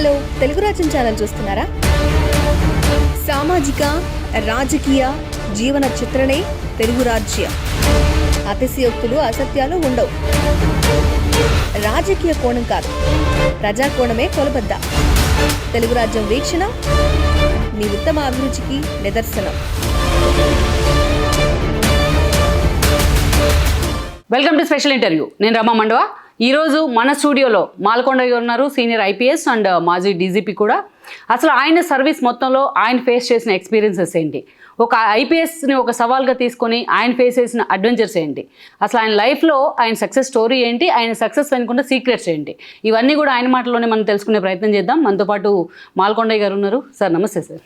Hello, Telugu రాజ్యం channel చూస్తున్నారా? సామాజిక రాజకీయ జీవన చిత్రణే తెలుగు రాజ్యం. అతిశయోక్తులు అసత్యాలు ఉండవు. రాజకీయ కోణం కాదు, ప్రజా కోణమే కొలబద్ద. తెలుగు రాజ్యం వీక్షణ మీ ఉత్తమ అభిరుచికి నిదర్శనం. Welcome to special interview. నేను రమా మండవా. ఈరోజు మన స్టూడియోలో మాల్కొండ ఉన్నారు, సీనియర్ ఐపీఎస్ అండ్ మాజీ డీజీపీ కూడా. అసలు ఆయన సర్వీస్ మొత్తంలో ఆయన ఫేస్ చేసిన ఎక్స్పీరియన్సెస్ ఏంటి, ఒక ఐపీఎస్ని ఒక సవాల్గా తీసుకొని ఆయన ఫేస్ చేసిన అడ్వెంచర్స్ ఏంటి, అసలు ఆయన లైఫ్లో ఆయన సక్సెస్ స్టోరీ ఏంటి, ఆయన సక్సెస్ అనుకున్న సీక్రెట్స్ ఏంటి, ఇవన్నీ కూడా ఆయన మాటల్లోనే మనం తెలుసుకునే ప్రయత్నం చేద్దాం. మనతో పాటు మాల్కొండ గారు ఉన్నారు. సార్ నమస్తే.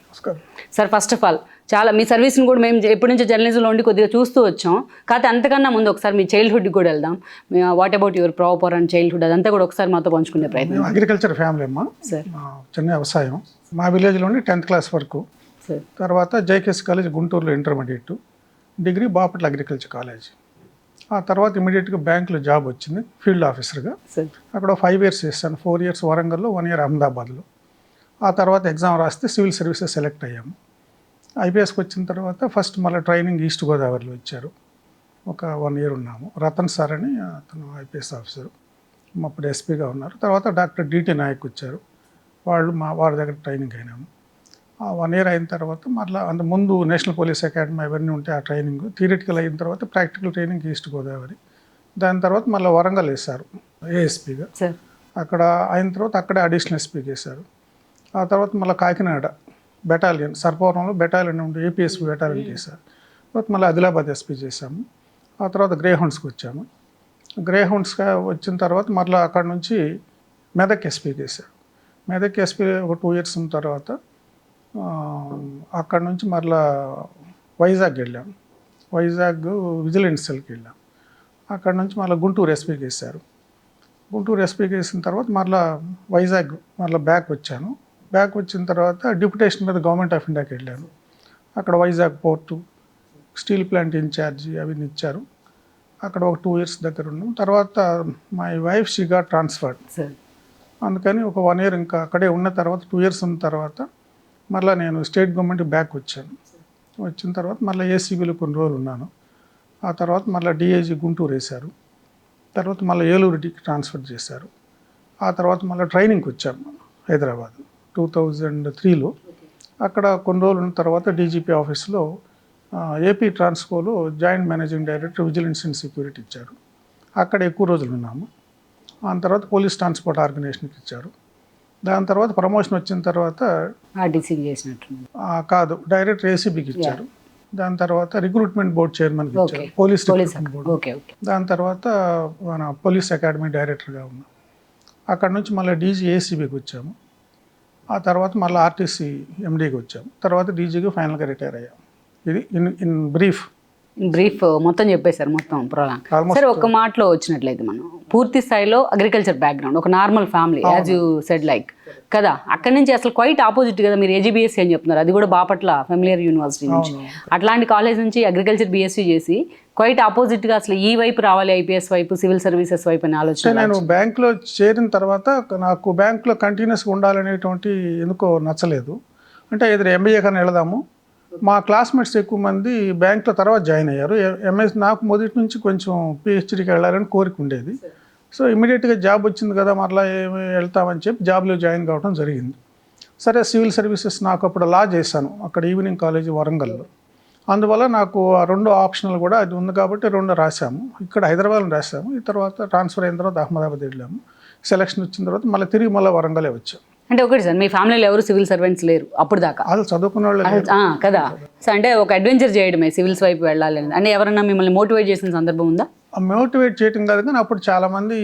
సార్ ఫస్ట్ ఆఫ్ ఆల్ చాలా మీ సర్వీస్ని కూడా మేము ఎప్పటి నుంచో జర్నలిజంలో ఉండి కొద్దిగా చూస్తూ వచ్చాం. కాకపోతే అంతకన్నా ముందు ఒకసారి మీ చైల్డ్హుడ్కి కూడా వెళ్దాం. What about your proper and childhood, అదంతా కూడా ఒకసారి మాతో పంచుకునే ప్రయత్నం. అగ్రికల్చర్ ఫ్యామిలీ అమ్మా. సార్ చిన్న వ్యవసాయం. మా విలేజ్లోని 10th క్లాస్ వరకు. సార్ తర్వాత జేకేఎస్ కాలేజ్ గుంటూరులో intermediate, degree Bapatla agriculture college. ఆ తర్వాత ఇమీడియట్గా బ్యాంకులో జాబ్ వచ్చింది ఫీల్డ్ ఆఫీసర్గా. సార్ అక్కడ 5 years చేశాను. 4 years వరంగల్లో, 1 year అహ్మదాబాద్లో. ఆ తర్వాత ఎగ్జామ్ రాస్తే సివిల్ సర్వీసెస్ సెలెక్ట్ అయ్యాము. ఐపీఎస్కి వచ్చిన తర్వాత ఫస్ట్ మళ్ళీ ట్రైనింగ్ ఈస్ట్ గోదావరిలో ఇచ్చారు. ఒక 1 year ఉన్నాము. రతన్ సార్ అని అతను ఐపీఎస్ ఆఫీసర్, అప్పుడు ఎస్పీగా ఉన్నారు. తర్వాత డాక్టర్ డిటి నాయక్ వచ్చారు. వారి దగ్గర ట్రైనింగ్ అయినాము. 1 year అయిన తర్వాత మళ్ళీ అంత ముందు నేషనల్ పోలీస్ అకాడమీ అవన్నీ ఉంటే ఆ ట్రైనింగ్ థియరిటికల్ అయిన తర్వాత ప్రాక్టికల్ ట్రైనింగ్ ఈస్ట్ గోదావరి. దాని తర్వాత మళ్ళీ వరంగల్ వేశారు ఏఎస్పీగా. అక్కడ అయిన తర్వాత అక్కడే అడిషనల్ ఎస్పీ చేశారు. ఆ తర్వాత మళ్ళీ కాకినాడ బెటాలియన్, సర్పవరంలో బెటాలియన్ ఉండి ఏపీఎస్పీ బెటాలియన్ చేశారు. తర్వాత మళ్ళీ ఆదిలాబాద్ ఎస్పీ చేశాము. ఆ తర్వాత గ్రే హౌండ్స్కి వచ్చాము. గ్రే హౌండ్స్గా వచ్చిన తర్వాత మళ్ళీ అక్కడ నుంచి మెదక్ ఎస్పీ చేశారు. మెదక్ ఎస్పీ ఒక 2 years ఉన్న తర్వాత అక్కడ నుంచి మళ్ళీ వైజాగ్ వెళ్ళాము. వైజాగ్ విజిలెన్స్ సెల్కి వెళ్ళాం. అక్కడ నుంచి మళ్ళీ గుంటూరు ఎస్పీకి వేశారు. గుంటూరు ఎస్పీకి వేసిన తర్వాత మళ్ళీ వైజాగ్ మళ్ళీ బ్యాక్ వచ్చాను. బ్యాక్ వచ్చిన తర్వాత డిప్యుటేషన్ మీద గవర్నమెంట్ ఆఫ్ ఇండియాకి వెళ్ళాను. అక్కడ వైజాగ్ పోర్టు, స్టీల్ ప్లాంట్ ఇన్ఛార్జి అవన్నీ ఇచ్చారు. అక్కడ ఒక 2 years దగ్గర ఉన్నాం. తర్వాత my wife she got transferred. అందుకని ఒక 1 year ఇంకా అక్కడే ఉన్న తర్వాత 2 years ఉన్న తర్వాత మళ్ళీ నేను స్టేట్ గవర్నమెంట్ బ్యాక్ వచ్చాను. వచ్చిన తర్వాత మళ్ళీ ఏసీబీలో కొన్ని రోజులు ఉన్నాను. ఆ తర్వాత మళ్ళీ డిఐజీ గుంటూరు వేశారు. తర్వాత మళ్ళీ ఏలూరుకి ట్రాన్స్ఫర్ చేశారు. ఆ తర్వాత మళ్ళీ ట్రైనింగ్కి వచ్చాము హైదరాబాద్ 2003లో. అక్కడ కొన్ని రోజులు ఉన్న తర్వాత డీజీపీ ఆఫీస్లో ఏపీ ట్రాన్స్కోలో joint managing director vigilance and security ఇచ్చారు. అక్కడ ఎక్కువ రోజులు ఉన్నాము. ఆ తర్వాత పోలీస్ ట్రాన్స్పోర్ట్ ఆర్గనైజేషన్కి ఇచ్చారు. దాని తర్వాత ప్రమోషన్ వచ్చిన తర్వాత కాదు, డైరెక్టర్ ఏసీబీకి ఇచ్చారు. దాని తర్వాత రిక్రూట్మెంట్ బోర్డ్ చైర్మన్కి ఇచ్చారు, పోలీస్ బోర్డు. దాని తర్వాత మన పోలీస్ అకాడమీ డైరెక్టర్గా ఉన్నాం. అక్కడ నుంచి మళ్ళీ డీజీ ఏసీబీకి వచ్చాము. ఆ తర్వాత మళ్ళీ ఆర్టీసీ ఎండీకి వచ్చాము. తర్వాత డీజీకి ఫైనల్గా రిటైర్ అయ్యాము. ఇది ఇన్ బ్రీఫ్ మొత్తం చెప్పేశారు, మొత్తం ప్రోలాంగ్. సరే, ఒక మాటలో వచ్చినట్లయితే మనం పూర్తి స్థాయిలో అగ్రికల్చర్ బ్యాక్గ్రౌండ్, ఒక normal family as you said like కదా. అక్కడి నుంచి అసలు క్వైట్ ఆపోజిట్ కదా. మీరు ఏజీబీఎస్సీ అని చెప్తున్నారు, అది కూడా బాపట్ల ఫెమిలియర్ యూనివర్సిటీ నుంచి. అట్లాంటి కాలేజ్ నుంచి అగ్రికల్చర్ బీఎస్సీ చేసి క్వైట్ ఆపోజిట్గా అసలు ఈ వైపు రావాలి, ఐపీఎస్ వైపు, సివిల్ సర్వీసెస్ వైపు అని ఆలోచన. నేను బ్యాంక్లో చేరిన తర్వాత నాకు బ్యాంక్లో కంటిన్యూస్గా ఉండాలనేటువంటి ఎందుకో నచ్చలేదు. అంటే ఎదురు ఎంబీఏ కానీ వెళదాము. మా క్లాస్మేట్స్ ఎక్కువ మంది బ్యాంక్లో తర్వాత జాయిన్ అయ్యారు. ఎంఎస్ నాకు మొదటి నుంచి కొంచెం పిహెచ్డీకి వెళ్ళాలని కోరిక ఉండేది. సో ఇమీడియట్గా జాబ్ వచ్చింది కదా, మరలా వెళ్తామని చెప్పి జాబ్లో జాయిన్ కావడం జరిగింది. సరే, సివిల్ సర్వీసెస్ నాకు అప్పుడు లా చేశాను అక్కడ ఈవినింగ్ కాలేజ్ వరంగల్లో. అందువల్ల నాకు ఆ 2 ఆప్షన్లు కూడా అది ఉంది కాబట్టి 2 రాసాము. ఇక్కడ హైదరాబాద్లో రాసాము. ఈ తర్వాత ట్రాన్స్ఫర్ అయిన తర్వాత అహ్మదాబాద్ వెళ్ళాము. సెలక్షన్ వచ్చిన తర్వాత మళ్ళీ తిరిగి మళ్ళీ వరంగలే వచ్చాము. అంటే ఒకటి సార్, మీ ఫ్యామిలీలో ఎవరు సివిల్ సర్వెంట్స్ లేరు అప్పుడు దాకా? వాళ్ళు చదువుకున్న వాళ్ళు కదా. సో అంటే ఒక అడ్వెంచర్ చేయడమే సివిల్స్ వైపు వెళ్ళాలి అని. అంటే ఎవరన్నా మిమ్మల్ని మోటివేట్ చేసిన సందర్భం ఉందా? మోటివేట్ చేయటం కాదు, కానీ అప్పుడు చాలామంది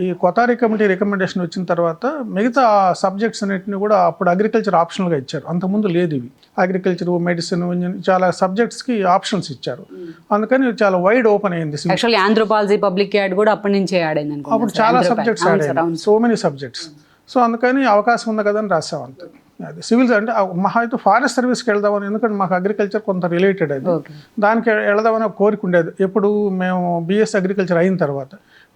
ఈ కొతారి కమిటీ రికమెండేషన్ వచ్చిన తర్వాత మిగతా సబ్జెక్ట్స్ అన్నింటినీ కూడా అప్పుడు అగ్రికల్చర్ ఆప్షనల్గా ఇచ్చారు. అంతకుముందు లేదు. ఇవి అగ్రికల్చర్, మెడిసిన్, చాలా సబ్జెక్ట్స్కి ఆప్షన్స్ ఇచ్చారు. అందుకని చాలా వైడ్ ఓపెన్ అయింది. యాక్చువల్లీ ఆంథ్రోపాలజీ, పబ్లిక్ యాడ్ కూడా అప్పటి నుంచే యాడ్ అయింది. అప్పుడు చాలా సబ్జెక్ట్స్ యాడ్ అయ్యాయి, సో మెనీ సబ్జెక్ట్స్. సో అందుకని అవకాశం ఉంది కదా అని రాసాం అంతే. అది సివిల్స్ అంటే మహా అయితే ఫారెస్ట్ సర్వీస్కి వెళ్దామని, ఎందుకంటే మాకు అగ్రికల్చర్ కొంత రిలేటెడ్ అది. దానికి వెళదామని కోరిక ఉండేది ఎప్పుడు మేము బీఎస్ అగ్రికల్చర్ అయిన తర్వాత.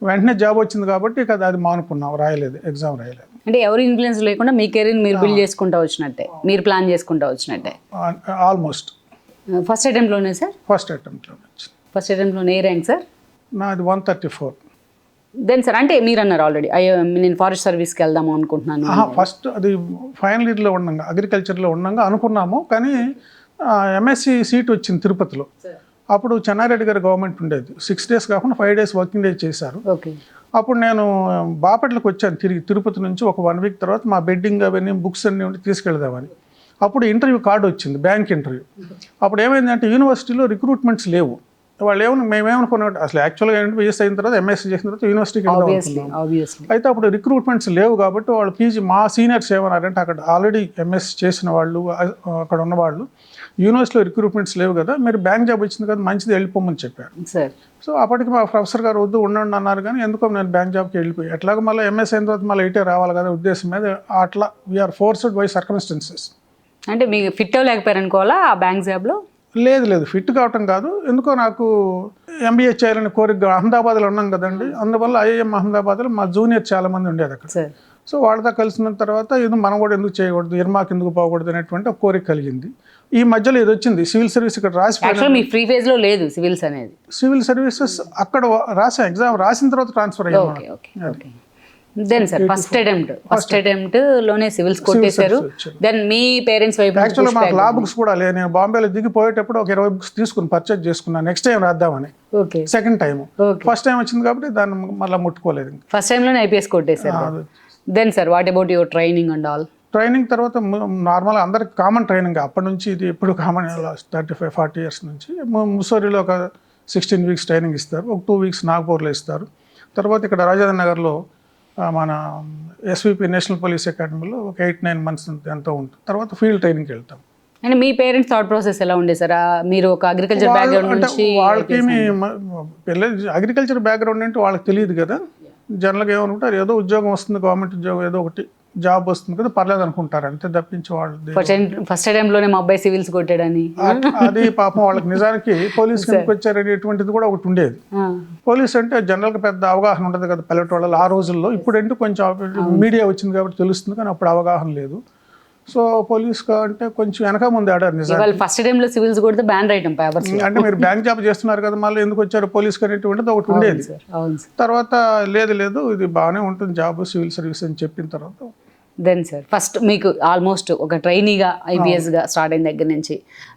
వెంటనే జాబ్ వచ్చింది కాబట్టి ఇక అది మానుకున్నాం, రాయలేదు, ఎగ్జామ్ రాయలేదు. అంటే ఎవరి ఇన్ఫ్లుయెన్స్ లేకుండా మీ కెరీర్ మీరు బిల్డ్ చేసుకుంటూ వచ్చినట్టే, మీరు ప్లాన్ చేసుకుంటూ వచ్చినట్టే. ఆల్మోస్ట్ ఫస్ట్ అటెంప్ట్లోనే సార్? ఫస్ట్ అటెంప్ట్లో వచ్చింది. ఫస్ట్ అటెంప్ట్లోనే ఏ ర్యాంక్ సార్? నాది 134. దెన్ సార్ అంటే మీరు అన్నారు ఆల్రెడీ నేను ఫారెస్ట్ సర్వీస్కి వెళ్దాము అనుకుంటున్నాను. ఫస్ట్ అది ఫైనల్ ఇయర్లో ఉండగా, అగ్రికల్చర్లో ఉండగా అనుకున్నాము, కానీ ఎంఎస్సి సీట్ వచ్చింది తిరుపతిలో. అప్పుడు చెన్నారెడ్డి గారి గవర్నమెంట్ ఉండేది, 6 days కాకుండా 5 days వర్కింగ్ డేస్ చేశారు. ఓకే. అప్పుడు నేను బాపట్లకు వచ్చాను తిరిగి, తిరుపతి నుంచి ఒక 1 week తర్వాత మా బెడ్డింగ్ అవన్నీ బుక్స్ అన్నీ ఉంటే తీసుకెళ్దామని. అప్పుడు ఇంటర్వ్యూ కార్డు వచ్చింది, బ్యాంక్ ఇంటర్వ్యూ. అప్పుడు ఏమైందంటే యూనివర్సిటీలో రిక్రూట్మెంట్స్ లేవు. వాళ్ళు మేమేమనుకున్నాం, అసలు యాక్చువల్గా ఏంటంటే బిఎస్ అయిన తర్వాత ఎంఎస్సీ చేసిన తర్వాత యూనివర్సిటీకి వెళ్దాం అనుకున్నాం. అయితే అప్పుడు రిక్రూట్మెంట్స్ లేవు కాబట్టి వాళ్ళు పీజీ మా సీనియర్స్ ఏమన్నారంటే, అక్కడ ఆల్రెడీ ఎంఎస్సీ చేసిన వాళ్ళు అక్కడ ఉన్నవాళ్ళు, యూనివర్సిటీలో రిక్రూట్మెంట్స్ లేవు కదా, మీరు బ్యాంక్ జాబ్ వచ్చింది కదా, మంచిది వెళ్ళిపోమని చెప్పారు. సో అప్పటికి మా ప్రొఫెసర్ గారు వద్దు ఉండండి అన్నారు, కానీ ఎందుకో నేను బ్యాంక్ జాబ్కి వెళ్ళిపోయి, ఎట్లాగో మళ్ళీ ఎంఎస్ అయిన తర్వాత మళ్ళీ ఇటే రావాలి కదా ఉద్దేశం మీద అట్లా వీఆర్ ఫోర్స్డ్ బై సర్కమ్స్టెన్సెస్. అంటే మీకు ఫిట్ అవ్వలేకపోయారు అనుకోవాలా ఆ బ్యాంక్ జాబ్లో? లేదు, ఫిట్ కావటం కాదు, ఎందుకో నాకు ఎంబీఏ చేయాలని కోరిక. అహ్మదాబాద్లో ఉన్నాం కదండి, అందువల్ల ఐఐఎం అహ్మదాబాద్లో మా జూనియర్ చాలా మంది ఉండేది అక్కడ. సో వాళ్ళతో కలిసిన తర్వాత ఇది మనం కూడా ఎందుకు చేయకూడదు, ఇర్మాకి ఎందుకు పోకూడదు అనేటువంటి ఒక కోరిక కలిగింది. ఈ మధ్యలో ఇది వచ్చింది సివిల్ సర్వీస్, ఇక్కడ రాసి మీ ఫ్రీ ఫేజ్ లో లేదు సివిల్స్ అనేది. సివిల్ సర్వీసెస్ అక్కడ రాసా, ఎగ్జామ్ రాసిన తర్వాత ట్రాన్స్ఫర్ అయ్యాను. దెన్ సార్ ఫస్ట్ అటెంప్ట్ లోనే సివిల్స్ కొట్టేశారు. దెన్ మీ పేరెంట్స్ వైపు యాక్చువల్గా మాకు లా బుక్స్ కూడా లేదు. నేను బాంబేలో దిగిపోయేటప్పుడు ఒక 20 books తీసుకుని పర్చేజ్ చేసుకున్నాను, నెక్స్ట్ టైం రాద్దామని. సెకండ్ టైం, ఫస్ట్ టైం వచ్చింది కాబట్టి దాన్ని మళ్ళీ ముట్టుకోలేదు. ఫస్ట్ టైం లోనే ఐపీఎస్ కొట్టేశారు. Then sir what about your training and all? Training తర్వాత నార్మల్గా అందరికి కామన్ ట్రైనింగ్, అప్పటి నుంచి ఇది ఎప్పుడు కామన్, 35-40 years నుంచి. ముస్సోరిలో ఒక 16 weeks ట్రైనింగ్ ఇస్తారు, ఒక 2 weeks నాగ్పూర్లో ఇస్తారు. తర్వాత ఇక్కడ రాజేంద్ర నగర్లో మన ఎస్విపి నేషనల్ పోలీస్ అకాడమీలో ఒక 8-9 months ఎంతో ఉంటుంది. తర్వాత ఫీల్డ్ ట్రైనింగ్కి వెళ్తాం. And me parents thought process ఎలా ఉండే సార్? మీరు ఒక అగ్రికల్చర్ బ్యాక్గ్రౌండ్ నుంచి, వాళ్ళకి అగ్రికల్చర్ బ్యాక్గ్రౌండ్ అంటే వాళ్ళకి తెలియదు కదా, జనరల్గా ఏమనుకుంటారు ఏదో ఉద్యోగం వస్తుంది, గవర్నమెంట్ ఉద్యోగం ఏదో ఒకటి జాబ్ వస్తుంది కదా, పర్లేదు అనుకుంటారు, అంతే తప్పించి వాళ్ళు ఫస్ట్ టైంలోనే మా అబ్బాయి సివిల్స్ కొట్టాడని అది పాపం వాళ్ళకి నిజానికి పోలీస్ కిందకి వచ్చారనేటువంటిది కూడా ఒకటి ఉండేది. పోలీస్ అంటే జనరల్గా పెద్ద అవగాహన ఉండదు కదా పల్లెటూళ్ళలో ఆ రోజుల్లో. ఇప్పుడు అంటే కొంచెం మీడియా వచ్చింది కాబట్టి తెలుస్తుంది, కానీ అప్పుడు అవగాహన లేదు. సో పోలీస్ అంటే కొంచెం వెనక ముందు ఆడారు నిజానికి. ఫస్ట్ టైంలో సివిల్స్ కొడితే బ్యాన్ రైటం పేపర్స్. అంటే మీరు బ్యాంక్ జాబ్ చేస్తున్నారు కదా, మళ్ళీ ఎందుకు వచ్చారు పోలీస్కి అనేటువంటిది ఒకటి ఉండేది. తర్వాత లేదు ఇది బాగానే ఉంటుంది జాబ్, సివిల్ సర్వీస్ అని చెప్పిన తర్వాత దెన్ సార్ ఫస్ట్ మీకు ఆల్మోస్ట్ ఒక ట్రైనీగా ఐపీఎస్గా స్టార్ట్ అయిన దగ్గర నుంచి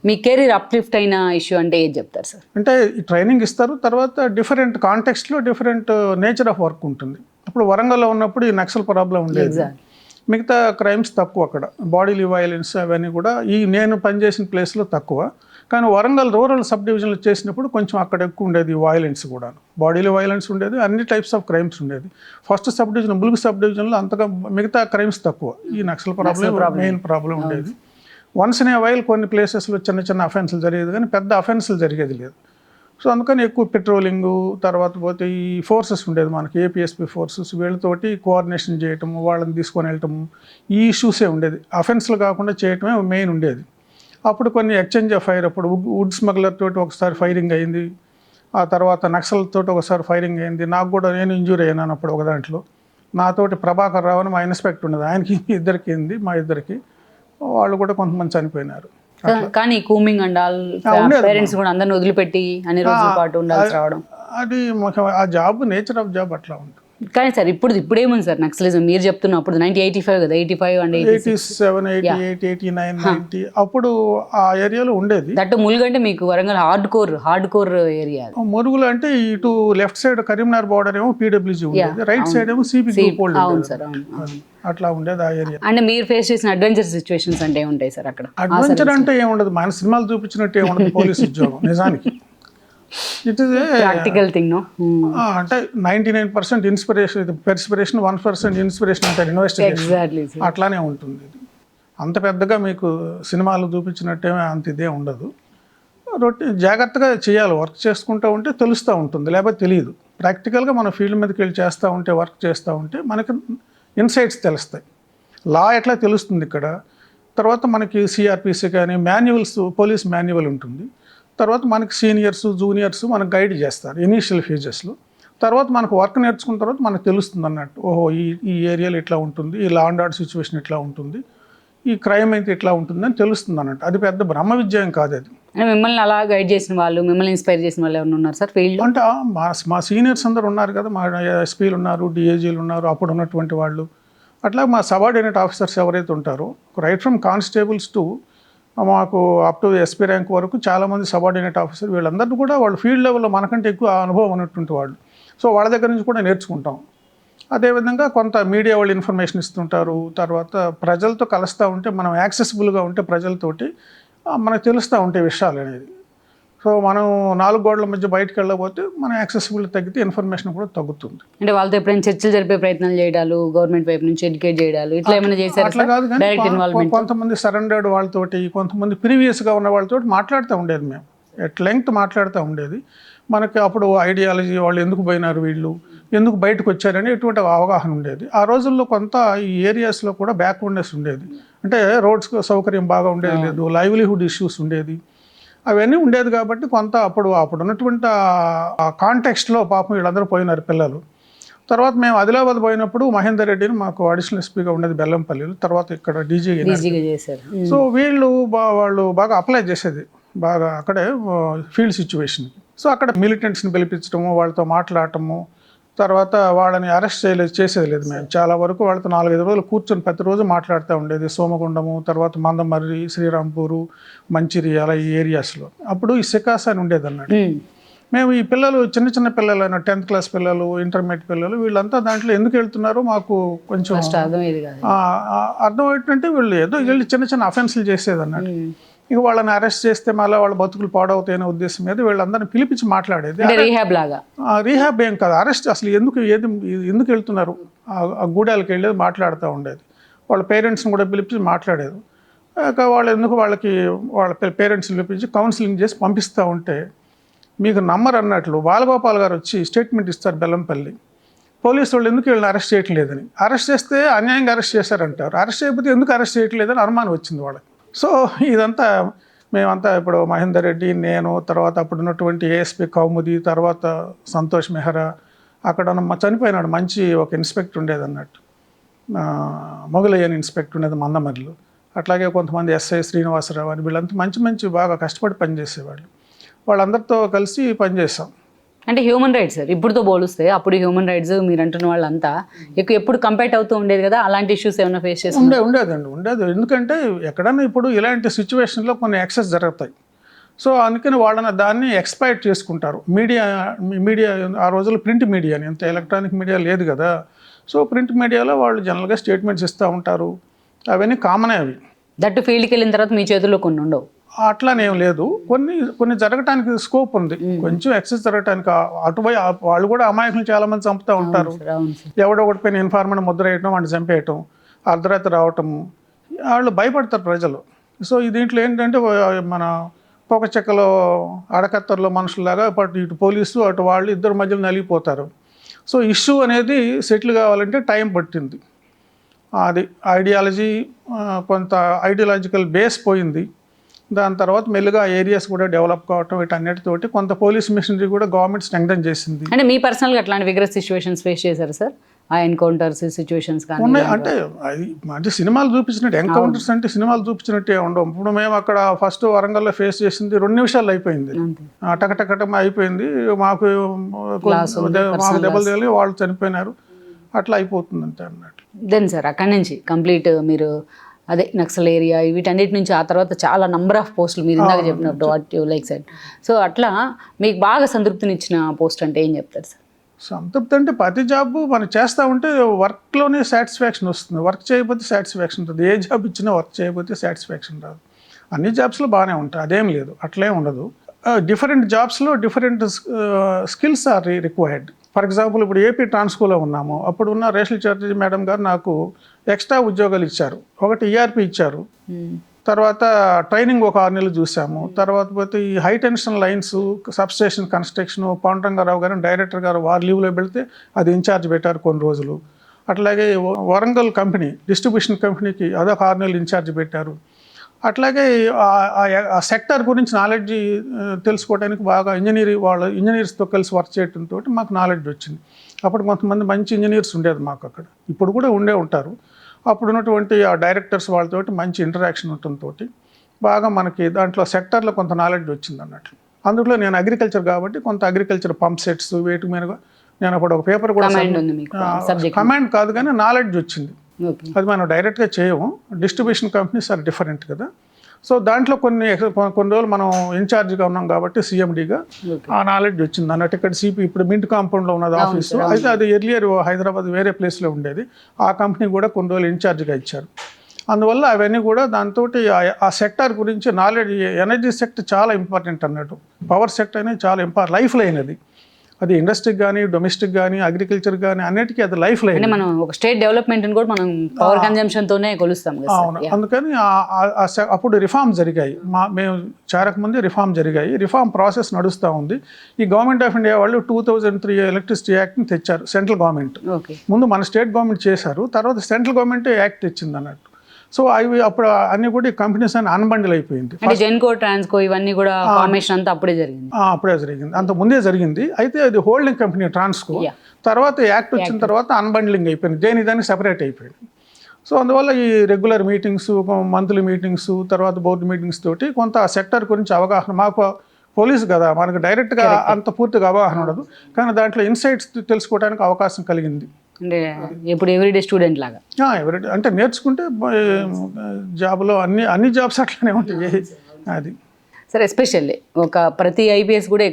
మీ కెరీర్ అప్లిఫ్ట్ అయిన ఇష్యూ అంటే ఏం చెప్తారు సార్? అంటే ఈ ట్రైనింగ్ ఇస్తారు, తర్వాత డిఫరెంట్ కాంటెక్స్ట్లో డిఫరెంట్ నేచర్ ఆఫ్ వర్క్ ఉంటుంది. ఇప్పుడు వరంగల్లో ఉన్నప్పుడు ఈ నక్సల్ ప్రాబ్లం ఉండేది, మిగతా క్రైమ్స్ తక్కువ అక్కడ, బాడీలీ వైలెన్స్ అవన్నీ కూడా నేను పనిచేసిన ప్లేస్లో తక్కువ. కానీ వరంగల్ రూరల్ సబ్ డివిజన్లో చేసినప్పుడు కొంచెం అక్కడ ఎక్కువ ఉండేది వాయిలెన్స్ కూడా, బాడీలీ వైలెన్స్ ఉండేది, అన్ని టైప్స్ ఆఫ్ క్రైమ్స్ ఉండేది. First sub division Mulugu sub డివిజన్లో అంతగా మిగతా క్రైమ్స్ తక్కువ, ఈ నక్సల్ ప్రాబ్లం మెయిన్ ప్రాబ్లం ఉండేది. వన్స్ ఇన్ ఏ వైల్ కొన్ని ప్లేసెస్లో చిన్న అఫెన్సులు జరిగేది, కానీ పెద్ద అఫెన్సులు జరిగేది లేదు. సో అందుకని ఎక్కువ పెట్రోలింగు, తర్వాత పోతే ఈ ఫోర్సెస్ ఉండేది మనకి, ఏపీఎస్పీ ఫోర్సెస్, వీళ్ళతోటి కోఆర్డినేషన్ చేయటము, వాళ్ళని తీసుకొని వెళ్ళటము, ఈ ఇష్యూసే ఉండేది. అఫెన్స్లు కాకుండా చేయటమే మెయిన్ ఉండేది. అప్పుడు కొన్ని ఎక్స్చేంజ్ ఆఫ్ ఫైర్, అప్పుడు వుడ్ స్మగ్లర్ తోటి ఒకసారి ఫైరింగ్ అయింది, ఆ తర్వాత నక్సల్ తోటి ఒకసారి ఫైరింగ్ అయింది. నాకు కూడా నేను ఇంజూరీ అయినాను అప్పుడు ఒక దాంట్లో. నాతోటి ప్రభాకర్ రావు అని మా ఇన్స్పెక్టర్ ఉండేది, ఆయనకి ఇద్దరికి అయింది, మా ఇద్దరికి, వాళ్ళు కూడా కొంతమంది చనిపోయినారు. కానీ కూమింగ్ అండ్ ఆల్ పేరెంట్స్ కూడా అందరిని వదిలిపెట్టి అన్ని రోజుల పాటు ఉండాల్సి రావడం, అది ఆ జాబ్ నేచర్ ఆఫ్ జాబ్ అట్లా ఉంటుంది. కానీ సార్ ఇప్పుడేముంది సార్ నక్సలిజం? మీరు చెప్తున్నప్పుడు 1985 కదా, 85 అండ్ 87, 88, 89, 90 అప్పుడు ఆ ఏరియాలో ఉండేది. దట్ ములుగు అంటే మీకు వరంగల్ హార్డ్ కోర్ ఏరియా. మురుగులు అంటే ఇటు లెఫ్ట్ సైడ్ కరీంనగర్ బార్డర్ ఏమో పీడబ్ల్యూజీ ఉండేది, రైట్ సైడ్ ఏమో సిపి గ్రూప్. అవును సార్, అట్లా ఉండేది ఆ ఏరియా. అంటే మీరు ఫేస్ చేసిన అడ్వెంచర్ సిచ్యువేషన్స్ అంటే ఏముంటాయి సార్ అక్కడ? అడ్వెంచర్ అంటే ఏముండదు, మన సినిమాలు చూపించినట్టు ఏముండదు పోలీస్ ఉద్యోగం నిజానికి. It is practical thing. అంటే 99% ఇన్స్పిరేషన్, పెర్స్పిరేషన్, 1% ఇన్స్పిరేషన్ అంటారు ఇన్వెస్టిగేషన్, అట్లానే ఉంటుంది. అంత పెద్దగా మీకు సినిమాలు చూపించినట్టే అంత ఇదే ఉండదు. జాగ్రత్తగా చేయాలి, వర్క్ చేసుకుంటూ ఉంటే తెలుస్తూ ఉంటుంది, లేకపోతే తెలియదు. ప్రాక్టికల్గా మన ఫీల్డ్ మీదకి వెళ్ళి చేస్తూ ఉంటే, వర్క్ చేస్తూ ఉంటే మనకి ఇన్సైట్స్ తెలుస్తాయి. లా ఎట్లా తెలుస్తుంది ఇక్కడ. తర్వాత మనకి సిఆర్పిసి కానీ మాన్యువల్స్, పోలీస్ మాన్యువల్ ఉంటుంది. తర్వాత మనకి సీనియర్స్, జూనియర్స్ మనకు గైడ్ చేస్తారు ఇనీషియల్ ఫేజెస్లో. తర్వాత మనకు వర్క్ నేర్చుకున్న తర్వాత మనకు తెలుస్తుంది అన్నట్టు, ఓహో ఈ ఏరియాలో ఇట్లా ఉంటుంది, ఈ లా అండ్ ఆర్డర్ సిచ్యువేషన్ ఇట్లా ఉంటుంది, ఈ క్రైమ్ అయితే ఇట్లా ఉంటుంది అని తెలుస్తుంది అన్నట్టు. అది పెద్ద బ్రహ్మ విజయం కాదు అది. అంటే మిమ్మల్ని అలా గైడ్ చేసిన వాళ్ళు, మిమ్మల్ని ఇన్స్పైర్ చేసిన వాళ్ళు ఎవరైనా ఉన్నారు సార్ ఫీల్డ్? అంటే మా సీనియర్స్ అందరు ఉన్నారు కదా, మా ఎస్పీలు ఉన్నారు, డిఏజీలు ఉన్నారు, అప్పుడు ఉన్నటువంటి వాళ్ళు. అట్లా మా సబార్డినేట్ ఆఫీసర్స్ ఎవరైతే ఉంటారో, రైట్ ఫ్రమ్ కానిస్టేబుల్స్ టు మాకు అప్ టు ఎస్పీ ర్యాంక్ వరకు చాలామంది సబార్డినేట్ ఆఫీసర్, వీళ్ళందరూ కూడా వాళ్ళు ఫీల్డ్ లెవెల్లో మనకంటే ఎక్కువ అనుభవం ఉన్నటువంటి వాళ్ళు. సో వాళ్ళ దగ్గర నుంచి కూడా నేర్చుకుంటాం. అదేవిధంగా కొంత మీడియా వాళ్ళు ఇన్ఫర్మేషన్ ఇస్తుంటారు. తర్వాత ప్రజలతో కలుస్తూ ఉంటే, మనం యాక్సెసిబుల్గా ఉంటే ప్రజలతోటి మనకు తెలుస్తూ ఉంటాయి విషయాలు అనేది. సో మనం 4 గోడల మధ్య బయటకు వెళ్ళకపోతే మన యాక్సెసిబిలిటీ తగ్గితే ఇన్ఫర్మేషన్ కూడా తగ్గుతుంది. అంటే వాళ్ళతో ఎప్పుడైనా చర్చలు జరిపే ప్రయత్నాలు చేయడాలు, గవర్నమెంట్ వైపు నుంచి ఎడ్యుకేట్ చేయడాలు, ఇట్లా ఏమైనా చేశారు? అట్లా కాదు, కానీ కొంతమంది సరెండర్డ్ వాళ్ళతోటి, కొంతమంది ప్రీవియస్గా ఉన్న వాళ్ళతోటి మాట్లాడుతూ ఉండేది. మేము ఎట్ లెంగ్త్ మాట్లాడుతూ ఉండేది. మనకి అప్పుడు ఐడియాలజీ, వాళ్ళు ఎందుకు పోయినారు, వీళ్ళు ఎందుకు బయటకు వచ్చారని ఎటువంటి అవగాహన ఉండేది. ఆ రోజుల్లో కొంత ఈ ఏరియాస్లో కూడా బ్యాక్వర్డ్నెస్ ఉండేది. అంటే రోడ్స్ సౌకర్యం బాగా ఉండేది లేదు, లైవ్లీహుడ్ ఇష్యూస్ ఉండేది, అవన్నీ ఉండేది. కాబట్టి కొంత అప్పుడు ఉన్నటువంటి ఆ కాంటెక్స్ట్లో పాపం వీళ్ళందరూ పోయినారు పిల్లలు. తర్వాత మేము ఆదిలాబాద్ పోయినప్పుడు మహేందర్ రెడ్డిని మాకు అడిషనల్ ఎస్పీగా ఉండేది బెల్లంపల్లిలో, తర్వాత ఇక్కడ డీజీగా చేశారు. సో వాళ్ళు బాగా అప్లై చేసేది, బాగా అక్కడే ఫీల్డ్ సిచ్యువేషన్కి. సో అక్కడ మిలిటెంట్స్ని పిలిపించడము, వాళ్ళతో మాట్లాడటము, తర్వాత వాళ్ళని అరెస్ట్ చేసేది లేదు. మేము చాలా వరకు వాళ్ళతో 4-5 రోజులు కూర్చొని ప్రతిరోజు మాట్లాడుతూ ఉండేది. సోమగుండము, తర్వాత మందమర్రి, శ్రీరాంపూరు, మంచిర్యాల ఈ ఏరియాస్లో. అప్పుడు ఈ సికాస్ అని ఉండేది అన్నట్టు. మేము ఈ పిల్లలు చిన్న పిల్లలు అయినా 10th క్లాస్ పిల్లలు, ఇంటర్మీడియట్ పిల్లలు, వీళ్ళంతా దాంట్లో ఎందుకు వెళ్తున్నారో మాకు కొంచెం అర్థమవుతుంటే, వీళ్ళు ఏదో వీళ్ళు చిన్న అఫెన్స్లు చేసేది అన్నట్టు. ఇక వాళ్ళని అరెస్ట్ చేస్తే మళ్ళీ వాళ్ళ బతుకులు పాడవుతాయనే ఉద్దేశం మీద వీళ్ళందరినీ పిలిపించి మాట్లాడేది. రీహాబ్ ఏం కాదు, అరెస్ట్. అసలు ఎందుకు వెళ్తున్నారు, ఆ గూడాలకు వెళ్ళేది మాట్లాడుతూ ఉండేది. వాళ్ళ పేరెంట్స్ని కూడా పిలిపించి మాట్లాడేది. వాళ్ళ పేరెంట్స్ని పిలిపించి కౌన్సిలింగ్ చేసి పంపిస్తూ ఉంటే, మీకు నమ్మరు అన్నట్లు బాలగోపాల్ గారు వచ్చి స్టేట్మెంట్ ఇస్తారు బెల్లంపల్లి, పోలీసు వాళ్ళు ఎందుకు వీళ్ళని అరెస్ట్ చేయటం లేదని. అరెస్ట్ చేస్తే అన్యాయంగా అరెస్ట్ చేశారంటారు, అరెస్ట్ చేయకపోతే ఎందుకు అరెస్ట్ చేయటం లేదని అనుమానం వచ్చింది వాళ్ళకి. సో ఇదంతా మేమంతా ఇప్పుడు మహేందర్ రెడ్డి, నేను, తర్వాత అప్పుడు ఉన్నటువంటి ఏఎస్పీ కౌముది, తర్వాత సంతోష్ మెహ్రా, అక్కడ చనిపోయినాడు మంచి ఒక ఇన్స్పెక్టర్ ఉండేది అన్నట్టు, మొగలయ్యని ఇన్స్పెక్టర్ ఉండేది మందమర్రిలో. అట్లాగే కొంతమంది ఎస్ఐ శ్రీనివాసరావు అని, వీళ్ళంతా మంచి బాగా కష్టపడి పనిచేసేవాళ్ళు. వాళ్ళందరితో కలిసి పనిచేసాం. అంటే హ్యూమన్ రైట్స్ సార్ ఇప్పుడుతో పోలిస్తే అప్పుడు హ్యూమన్ రైట్స్ మీరు అంటున్న వాళ్ళంతా ఎప్పుడు కంపేర్ అవుతూ ఉండేది కదా, అలాంటి ఇష్యూస్ ఏమైనా ఫేస్ చేసి ఉండేది. ఎందుకంటే ఎక్కడైనా ఇప్పుడు ఇలాంటి సిచ్యువేషన్లో కొన్ని ఎక్సెస్ జరుగుతాయి. సో అందుకని వాళ్ళని దాన్ని ఎక్స్ప్లాయిట్ చేసుకుంటారు. మీడియా ఆ రోజుల్లో ప్రింట్ మీడియాని, ఇంత ఎలక్ట్రానిక్ మీడియా లేదు కదా. సో ప్రింట్ మీడియాలో వాళ్ళు జనరల్గా స్టేట్మెంట్స్ ఇస్తూ ఉంటారు, అవన్నీ కామనే. అవి దట్టు ఫీల్డ్కి వెళ్ళిన తర్వాత మీ చేతుల్లో కొన్ని ఉండవు, అట్లానేం లేదు. కొన్ని జరగటానికి స్కోప్ ఉంది, కొంచెం ఎక్సెస్ జరగటానికి. అటుపై వాళ్ళు కూడా అమాయకులు చాలామంది చంపుతూ ఉంటారు. ఎవడో ఒకటి పైన ఇన్ఫార్మర్ ముద్ర వేయటం, వాడిని చంపేయటం, అర్ధరాత్రి రావటము, వాళ్ళు భయపడతారు ప్రజలు. సో దీంట్లో ఏంటంటే మన పొగ చెక్కలో అడకత్తర్లో మనుషుల్లాగా ఇటు పోలీసు అటు వాళ్ళు ఇద్దరు మధ్యలో నలిగిపోతారు. సో ఇష్యూ అనేది సెటిల్ కావాలంటే టైం పట్టింది. అది ఐడియాలజీ, కొంత ఐడియాలజికల్ బేస్ పోయింది. దాని తర్వాత మెల్లిగా ఏరియాస్ కూడా డెవలప్ కావటం, వీటన్నిటితోటి కొంత పోలీస్ మిషనరీ కూడా గవర్నమెంట్ స్ట్రెంగ్థెన్ చేసింది. అంటే మీ పర్సనల్గా అట్లాంటి విగ్రస్ సిచ్యువేషన్స్ ఫేస్ చేశారు సార్? ఆ ఎన్కౌంటర్స్ సిచ్యువేషన్స్ కానీ ఉన్నాయి. అంటే సినిమాలు చూపించినట్టు ఎన్కౌంటర్స్ అంటే సినిమాలు చూపించినట్టే ఉండవు. ఇప్పుడు మేము అక్కడ ఫస్ట్ వరంగల్లో ఫేస్ చేసింది 2 నిమిషాలు అయిపోయింది, టకటకటం అయిపోయింది. మాకు దెబ్బలు తగిలి వాళ్ళు చనిపోయినారు, అట్లా అయిపోతుంది అంతే అన్నట్టు. దెన్ సార్ అక్కడి నుంచి కంప్లీట్ మీరు అదే నక్సల్ ఏరియా వీటన్నిటి నుంచి ఆ తర్వాత చాలా నంబర్ ఆఫ్ పోస్టులు మీరు ఇందాక చెప్పినప్పుడు what you like sir. So అట్లా మీకు బాగా సంతృప్తినిచ్చిన పోస్ట్ అంటే ఏం చెప్తారు సార్? సంతృప్తి అంటే ప్రతి జాబ్ మనం చేస్తూ ఉంటే వర్క్లోనే సాటిస్ఫాక్షన్ వస్తుంది. వర్క్ చేయకపోతే సాటిస్ఫాక్షన్ ఉంటుంది. ఏ జాబ్ ఇచ్చినా వర్క్ చేయకపోతే సాటిస్ఫాక్షన్ రాదు. అన్ని జాబ్స్లో బాగానే ఉంటాయి, అదేం లేదు, అట్లే ఉండదు. డిఫరెంట్ జాబ్స్లో different skills are required. For example ఇప్పుడు ఏపీ ట్రాన్స్కోలో ఉన్నాము, అప్పుడు ఉన్న రేషల్ చటర్జీ మేడం గారు నాకు ఎక్స్ట్రా ఉద్యోగాలు ఇచ్చారు. ఒకటి ఈఆర్పి ఇచ్చారు, తర్వాత ట్రైనింగ్ ఒక 6 నెలలు చూసాము. తర్వాత పోతే ఈ high tension lines substation construction Panduranga Rao గారు డైరెక్టర్ గారు వారు లీవ్లో పెడితే అది ఇన్ఛార్జ్ పెట్టారు కొన్ని రోజులు. అట్లాగే వరంగల్ కంపెనీ డిస్ట్రిబ్యూషన్ కంపెనీకి అదొక 6 నెలలు ఇన్ఛార్జ్ పెట్టారు. అట్లాగే ఆ సెక్టర్ గురించి నాలెడ్జ్ తెలుసుకోవడానికి బాగా ఇంజనీర్స్తో కలిసి వర్క్ చేయడంతో మాకు నాలెడ్జ్ వచ్చింది. అప్పుడు కొంతమంది మంచి ఇంజనీర్స్ ఉండేది మాకు అక్కడ, ఇప్పుడు కూడా ఉంటారు. అప్పుడు ఉన్నటువంటి ఆ డైరెక్టర్స్ వాళ్ళతోటి మంచి ఇంటరాక్షన్ ఉండటంతో బాగా మనకి దాంట్లో సెక్టర్లో కొంత నాలెడ్జ్ వచ్చింది అన్నట్లు. అందులో నేను అగ్రికల్చర్ కాబట్టి కొంత అగ్రికల్చర్ పంప్ సెట్స్ వేటి మీద నేను అప్పుడు ఒక పేపర్ కూడా కమాండ్ కాదు కానీ నాలెడ్జ్ వచ్చింది. అది మనం డైరెక్ట్గా చేయము, డిస్ట్రిబ్యూషన్ కంపెనీస్ ఆర్ డిఫరెంట్ కదా. సో దాంట్లో కొన్ని రోజులు మనం ఇన్ఛార్జ్గా ఉన్నాం కాబట్టి సిఎండిగా ఆ నాలెడ్జ్ వచ్చింది అన్నట్టు. ఇక్కడ ఇప్పుడు మింట్ కాంపౌండ్లో ఉన్నది ఆఫీసు, అయితే అది ఎర్లియర్ హైదరాబాద్ వేరే ప్లేస్లో ఉండేది. ఆ కంపెనీ కూడా కొన్ని రోజులు ఇన్ఛార్జ్గా ఇచ్చారు. అందువల్ల అవన్నీ కూడా దాంతో ఆ సెక్టార్ గురించి నాలెడ్జ్, ఎనర్జీ సెక్టర్ చాలా ఇంపార్టెంట్ అన్నట్టు. పవర్ సెక్టర్ అనేది చాలా ఇంపార్టెంట్, లైఫ్ లైన్ అది. అది ఇండస్ట్రీకి కానీ, డొమెస్టిక్ కానీ, అగ్రికల్చర్ కానీ అన్నిటికీ అది లైఫ్ లైన్. మనం ఒక స్టేట్ డెవలప్మెంట్ కూడా మనం పవర్ కన్జంప్షన్తోనే కొలుస్తాం. అవును, అందుకని అప్పుడు రిఫార్మ్ జరిగాయి. మేము చేరకముందే రిఫార్మ్ జరిగాయి. రిఫార్మ్ ప్రాసెస్ నడుస్తూ ఉంది. ఈ గవర్నమెంట్ ఆఫ్ ఇండియా వాళ్ళు 2003 ఎలక్ట్రిసిటీ యాక్ట్ని తెచ్చారు, సెంట్రల్ గవర్నమెంట్. ముందు మన స్టేట్ గవర్నమెంట్ చేశారు, తర్వాత సెంట్రల్ గవర్నమెంట్ యాక్ట్ తెచ్చింది అన్నట్టు. సో అవి అప్పుడు అన్ని కూడా ఈ కంపెనీస్ అని అన్బండిల్ అయిపోయింది. జెన్కో, ట్రాన్స్కో ఇవన్నీ కూడా ఫార్మేషన్ అంతా అప్పుడే జరిగింది. అంత ముందే జరిగింది. అయితే అది హోల్డింగ్ కంపెనీ ట్రాన్స్కో. తర్వాత యాక్ట్ వచ్చిన తర్వాత అన్బండిలింగ్ అయిపోయింది, దానికి సెపరేట్ అయిపోయింది. సో అందువల్ల ఈ రెగ్యులర్ మీటింగ్స్, మంత్లీ మీటింగ్స్, తర్వాత బోర్డు మీటింగ్స్ తోటి కొంత ఆ సెక్టర్ గురించి అవగాహన, మాకు పోలీసు కదా మనకు డైరెక్ట్గా అంత పూర్తిగా అవగాహన ఉండదు, కానీ దాంట్లో ఇన్సైట్స్ తెలుసుకోవడానికి అవకాశం కలిగింది. అంటే ఇప్పుడు ఎవ్రీడే స్టూడెంట్ లాగా ఎవరిడే అంటే నేర్చుకుంటే జాబ్లో అన్ని జాబ్స్ అట్లనే ఉంటాయి. అది సరే, ఎస్పెషల్లీ ఒక ప్రతి ఐపీఎస్ కూడా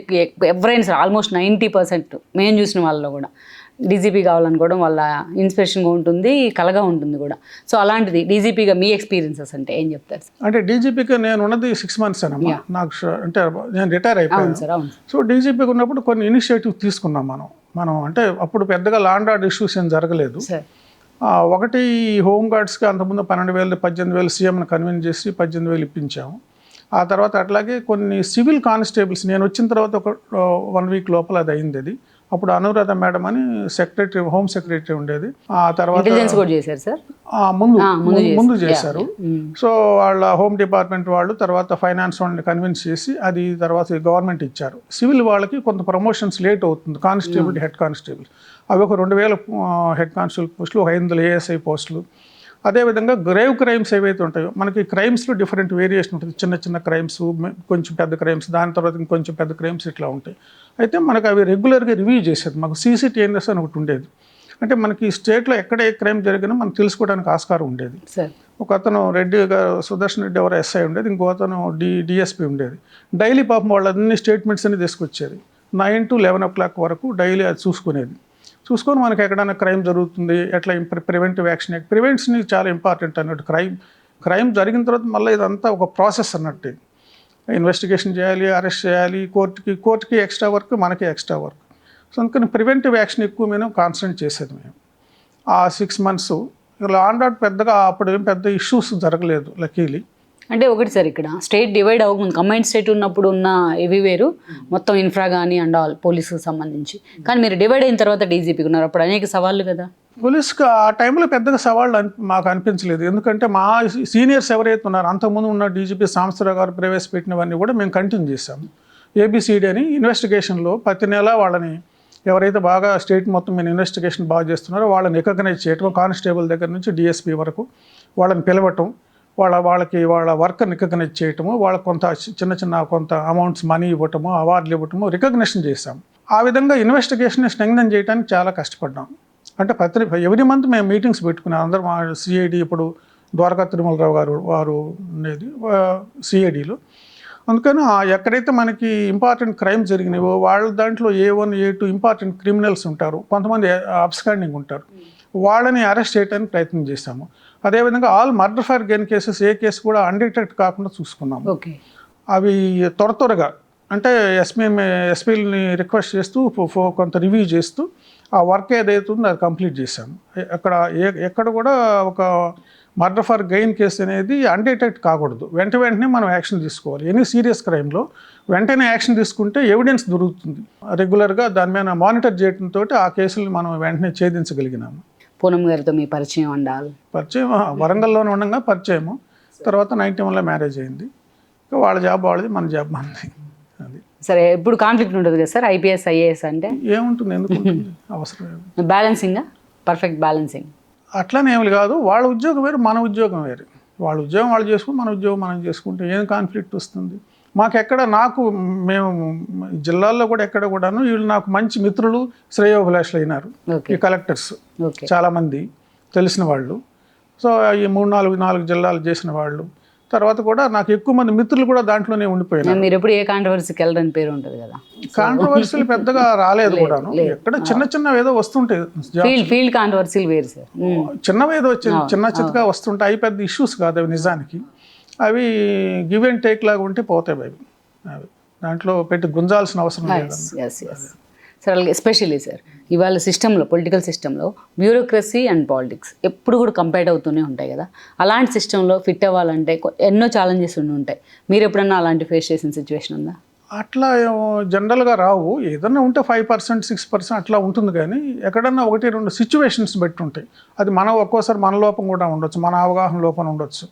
ఎవరైనా సరే ఆల్మోస్ట్ 90% మేము చూసిన వాళ్ళలో కూడా డీజీపీ కావాలనుకోవడం వాళ్ళ ఇన్స్పిరేషన్గా ఉంటుంది, కలగా ఉంటుంది కూడా. సో అలాంటిది డీజీపీగా మీ ఎక్స్పీరియన్సెస్ అంటే ఏం చెప్తారు సార్? అంటే డీజీపీగా నేను ఉన్నది 6 months అనమ్మా. నాకు అంటే నేను రిటైర్ అయిపోయాను సార్. అవును. సో డీజీపీగా ఉన్నప్పుడు కొన్ని ఇనిషియేటివ్ తీసుకున్నాం మనం అంటే అప్పుడు పెద్దగా లా అండ్ ఆర్డర్ ఇష్యూస్ ఏం జరగలేదు. ఒకటి హోమ్ గార్డ్స్కి అంతకుముందు 12,000 18,000 సీఎంని కన్విన్స్ చేసి 18,000 ఇప్పించాము. ఆ తర్వాత అట్లాగే కొన్ని సివిల్ కానిస్టేబుల్స్ నేను వచ్చిన తర్వాత ఒక 1 week లోపల అది అయింది. అది అప్పుడు అనురాధ మేడం అని సెక్రటరీ, హోమ్ సెక్రటరీ ఉండేది. ఆ తర్వాత ముందు చేశారు. సో వాళ్ళ హోమ్ డిపార్ట్మెంట్ వాళ్ళు తర్వాత ఫైనాన్స్ వాళ్ళని కన్విన్స్ చేసి అది తర్వాత గవర్నమెంట్ ఇచ్చారు. సివిల్ వాళ్ళకి కొంత ప్రమోషన్స్ లేట్ అవుతుంది, కానిస్టేబుల్, హెడ్ కానిస్టేబుల్ అవి ఒక 2,000 హెడ్ కానిస్టేబుల్ పోస్టులు, 500 ఏఎస్ఐ పోస్టులు. అదేవిధంగా గ్రేవ్ క్రైమ్స్ ఏవైతే ఉంటాయో మనకి క్రైమ్స్లో డిఫరెంట్ వేరియేషన్ ఉంటుంది. చిన్న క్రైమ్స్, కొంచెం పెద్ద క్రైమ్స్, దాని తర్వాత ఇంకొంచెం పెద్ద క్రైమ్స్ ఇట్లా ఉంటాయి. అయితే మనకు అవి రెగ్యులర్గా రివ్యూ చేసేది. మాకు CCTNS అని ఒకటి ఉండేది. అంటే మనకి స్టేట్లో ఎక్కడ ఏ క్రైమ్ జరిగినా మనం తెలుసుకోవడానికి ఆస్కారం ఉండేది. ఒక అతను సుదర్శన్ రెడ్డి ఎవరో ఎస్ఐ ఉండేది, ఇంకో అతను డిఎస్పీ ఉండేది. డైలీ పాపం వాళ్ళు అన్ని స్టేట్మెంట్స్ అన్ని తీసుకొచ్చేది. 9 to 11 o'clock వరకు డైలీ అది చూసుకొని మనకి ఎక్కడైనా క్రైమ్ జరుగుతుంది, ఎట్లా ప్రివెంటివ్ యాక్షన్. ప్రివెన్షన్ చాలా ఇంపార్టెంట్ అన్నట్టు. క్రైమ్ జరిగిన తర్వాత మళ్ళీ ఇదంతా ఒక ప్రాసెస్ అన్నట్టు. ఇన్వెస్టిగేషన్ చేయాలి, అరెస్ట్ చేయాలి, కోర్టుకి ఎక్స్ట్రా వర్క్, మనకి ఎక్స్ట్రా వర్క్. సో అందుకని ప్రివెంటివ్ యాక్షన్ ఎక్కువ మేము కాన్సన్ట్రేట్ చేసేది. మేము ఆ 6 months లా అండ్ ఆర్డర్ పెద్దగా అప్పుడు ఏం పెద్ద ఇష్యూస్ జరగలేదు లక్కీలీ. అంటే ఒకటి సార్, ఇక్కడ స్టేట్ డివైడ్ అవ్వకముందు కంబైన్డ్ స్టేట్ ఉన్నప్పుడు ఉన్న ఇవి వేరు, మొత్తం ఇన్ఫ్రా కానీ అండ్ ఆల్ పోలీసుకు సంబంధించి. కానీ మీరు డివైడ్ అయిన తర్వాత డీజీపీకి ఉన్నారు, అప్పుడు అనేక సవాళ్ళు కదా. పోలీస్కి ఆ టైంలో పెద్దగా సవాళ్ళు మాకు అనిపించలేదు. ఎందుకంటే మా సీనియర్స్ ఎవరైతే ఉన్నారో అంతకుముందు ఉన్న డీజీపీ సాంబశివరావు గారు ప్రవేశపెట్టినవన్నీ కూడా మేము కంటిన్యూ చేశాము. ABCD అని ఇన్వెస్టిగేషన్లో ప్రతి నెల వాళ్ళని ఎవరైతే బాగా స్టేట్ మొత్తం మీద ఇన్వెస్టిగేషన్ బాగా చేస్తున్నారో వాళ్ళని రికగ్నైజ్ చేయటం, కానిస్టేబుల్ దగ్గర నుంచి DSP వరకు వాళ్ళని పిలవటం, వాళ్ళకి వాళ్ళ వర్క్ రికగ్నైజ్ చేయటము, వాళ్ళకి కొంత అమౌంట్స్ మనీ ఇవ్వటము, అవార్డులు ఇవ్వటము, రికగ్నిషన్ చేశాం. ఆ విధంగా ఇన్వెస్టిగేషన్ స్ట్రెంగ్థెన్ చేయడానికి చాలా కష్టపడ్డాం. అంటే ఎవ్రీ మంత్ మేము మీటింగ్స్ పెట్టుకున్నాం. అందరూ మా CID, ఇప్పుడు ద్వారకా తిరుమలరావు గారు వారు ఉండేది CIDలో. అందుకని ఎక్కడైతే మనకి ఇంపార్టెంట్ క్రైమ్ జరిగినాయో వాళ్ళ దాంట్లో A1, A2 ఇంపార్టెంట్ క్రిమినల్స్ ఉంటారు, కొంతమంది అబ్స్కాండింగ్ ఉంటారు, వాళ్ళని అరెస్ట్ చేయడానికి ప్రయత్నం చేశాము. అదేవిధంగా all murder for gain cases A case కూడా అన్డిటెక్ట్ కాకుండా చూసుకున్నాము. అవి త్వరగా అంటే ఎస్పీలని రిక్వెస్ట్ చేస్తూ కొంత రివ్యూ చేస్తూ ఆ వర్క్ ఏదైతే ఉందో అది కంప్లీట్ చేశాము. ఎక్కడ కూడా ఒక మర్డర్ ఫర్ గెయిన్ కేసు అనేది అన్డిటెక్ట్ కాకూడదు. వెంటనే మనం యాక్షన్ తీసుకోవాలి. ఎనీ సీరియస్ క్రైమ్లో వెంటనే యాక్షన్ తీసుకుంటే ఎవిడెన్స్ దొరుకుతుంది. రెగ్యులర్గా దాని మీద మానిటర్ చేయడంతో ఆ కేసులు మనం వెంటనే ఛేదించగలిగినాము. పూనం గారితో మీ పరిచయం ఉండాలి? పరిచయం వరంగల్లోనే ఉండగా పరిచయము. తర్వాత 91లో మ్యారేజ్ అయింది. ఇంకా వాళ్ళ జాబ్ వాళ్ళది, మన జాబ్ మనది. అది సరే, ఎప్పుడు కాన్ఫ్లిక్ట్ ఉంటుంది కదా సార్ ఐపీఎస్ ఐఏఎస్ అంటే? ఏముంటుంది, ఎందుకు ఉంటుంది, అవసరం బ్యాలెన్సింగ్, పర్ఫెక్ట్ బ్యాలెన్సింగ్. అట్లానే ఏమి కాదు. వాళ్ళ ఉద్యోగం వేరు, మన ఉద్యోగం వేరు. వాళ్ళ ఉద్యోగం వాళ్ళు చేసుకుని మన ఉద్యోగం మనం చేసుకుంటే ఏం కాన్ఫ్లిక్ట్ వస్తుంది? మాకెక్కడ, మేము జిల్లాల్లో కూడా ఎక్కడ కూడాను వీళ్ళు నాకు మంచి మిత్రులు, శ్రేయోభిలాషులు అయినారు ఈ కలెక్టర్స్ చాలామంది తెలిసిన వాళ్ళు. సో ఈ 3-4 జిల్లాలు చేసిన వాళ్ళు. తర్వాత కూడా నాకు ఎక్కువ మంది మిత్రులు కూడా దాంట్లోనే ఉండిపోయినారు. మీరు ఎప్పుడు ఏ కాంట్రవర్సీకి వెళ్ళడానికి పేరు ఉంటుంది కదా? కాంట్రవర్సీలు పెద్దగా రాలేదు కూడాను. ఎక్కడ చిన్న ఏదో వస్తుంటాయి, ఫీల్డ్ కాంట్రవర్సీలు వేరు సార్. చిన్నవి ఏదో చిన్నగా వస్తుంటాయి. అవి పెద్ద ఇష్యూస్ కాదు అవి నిజానికి. అవి గివ్ అండ్ టేక్ లాగా ఉంటే పోతాయి అవి దాంట్లో పెట్టి గుంజాల్సిన అవసరం లేదు. సార్ అలాగే ఎస్పెషల్లీ సార్ ఇవాళ సిస్టంలో, పొలిటికల్ సిస్టంలో బ్యూరోక్రసీ అండ్ పాలిటిక్స్ ఎప్పుడు కూడా కంపేర్ అవుతూనే ఉంటాయి కదా. అలాంటి సిస్టంలో ఫిట్ అవ్వాలంటే ఎన్నో ఛాలెంజెస్ ఉంటాయి. మీరు ఎప్పుడన్నా అలాంటి ఫేస్ చేసిన సిచ్యువేషన్ ఉందా? అట్లా జనరల్గా రావు. ఏదన్నా ఉంటే 5%, 6% అట్లా ఉంటుంది. కానీ ఎక్కడన్నా 1-2 సిచ్యువేషన్స్ బట్టి ఉంటాయి. అది ఒక్కోసారి మన లోపం కూడా ఉండొచ్చు, మన అవగాహన లోపం ఉండొచ్చు.